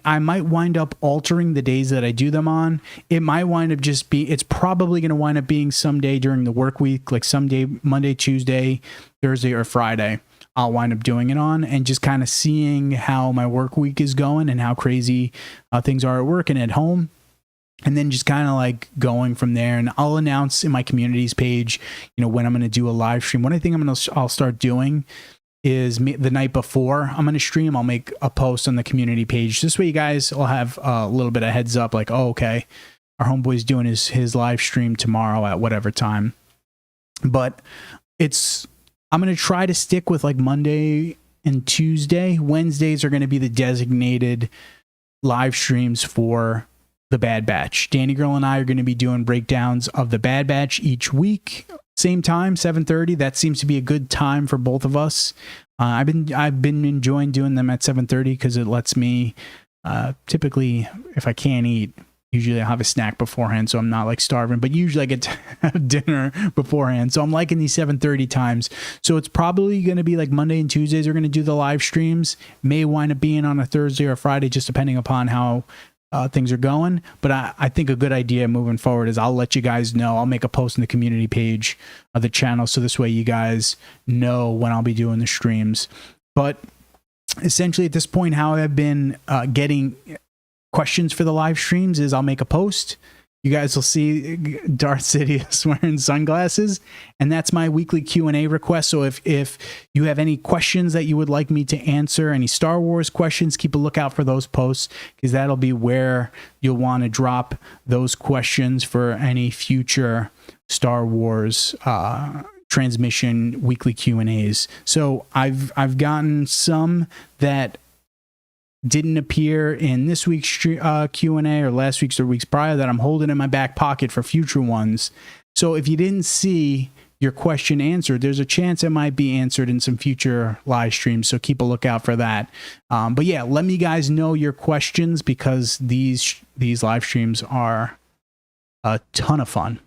I might wind up altering the days that I do them on. It might wind up it's probably going to wind up being someday during the work week, like someday, Monday, Tuesday, Thursday, or Friday. I'll wind up doing it on, and just kind of seeing how my work week is going and how crazy things are at work and at home. And then just kind of like going from there. And I'll announce in my communities page, when I'm going to do a live stream. What I think I'll start doing is the night before I'm going to stream, I'll make a post on the community page. This way you guys will have a little bit of heads up, like, oh, okay, our homeboy's doing his live stream tomorrow at whatever time. But I'm going to try to stick with like Monday and Tuesday. Wednesdays are going to be the designated live streams for the Bad Batch. Danny Girl and I are going to be doing breakdowns of the Bad Batch each week. Same time, 7:30. That seems to be a good time for both of us. I've been enjoying doing them at 7:30 because it lets me typically, if I can't eat, usually I have a snack beforehand, so I'm not like starving. But usually I get to have dinner beforehand, so I'm liking these 7:30 times. So it's probably going to be like Monday and Tuesdays are going to do the live streams. May wind up being on a Thursday or Friday, just depending upon how things are going. But I think a good idea moving forward is I'll let you guys know. I'll make a post in the community page of the channel, so this way you guys know when I'll be doing the streams. But essentially at this point, how I've been getting questions for the live streams is I'll make a post. You guys will see Darth Sidious wearing sunglasses, and that's my weekly Q&A request. So if you have any questions that you would like me to answer, any Star Wars questions, keep a lookout for those posts, because that'll be where you'll want to drop those questions for any future Star Wars transmission weekly Q&As. So I've gotten some that didn't appear in this week's Q&A or last week's or weeks prior that I'm holding in my back pocket for future ones. So if you didn't see your question answered, there's a chance it might be answered in some future live streams. So keep a lookout for that. But yeah, let me guys know your questions, because these live streams are a ton of fun.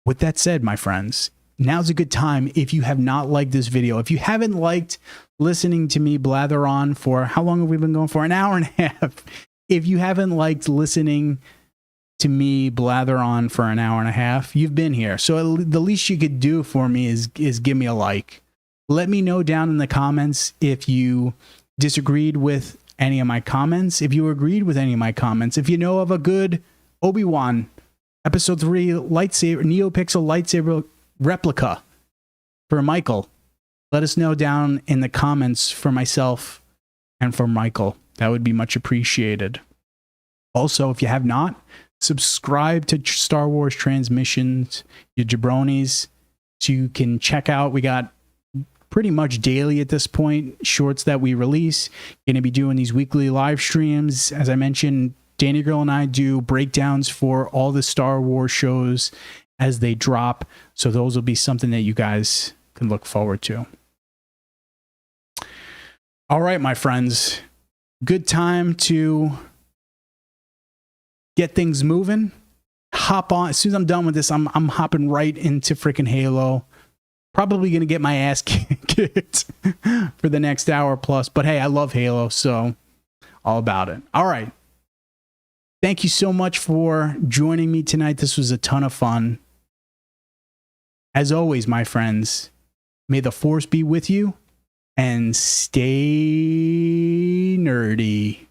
With that said, my friends, now's a good time. If you have not liked this video, if you haven't liked listening to me blather on for, how long have we been going for? An hour and a half. If you haven't liked listening to me blather on for an hour and a half, you've been here. So the least you could do for me is give me a like. Let me know down in the comments if you disagreed with any of my comments, if you agreed with any of my comments, if you know of a good Obi-Wan Episode 3 lightsaber, NeoPixel lightsaber replica for Michael. Let us know down in the comments for myself and for Michael. That would be much appreciated. Also, if you have not, subscribe to Star Wars Transmissions, you jabronis, so you can check out. We got pretty much daily at this point shorts that we release. Going to be doing these weekly live streams. As I mentioned, Danny Girl and I do breakdowns for all the Star Wars shows as they drop. So those will be something that you guys can look forward to. All right, my friends, good time to get things moving. Hop on. As soon as I'm done with this, I'm hopping right into freaking Halo. Probably going to get my ass kicked for the next hour plus. But hey, I love Halo, so all about it. All right. Thank you so much for joining me tonight. This was a ton of fun. As always, my friends, may the Force be with you, and stay nerdy.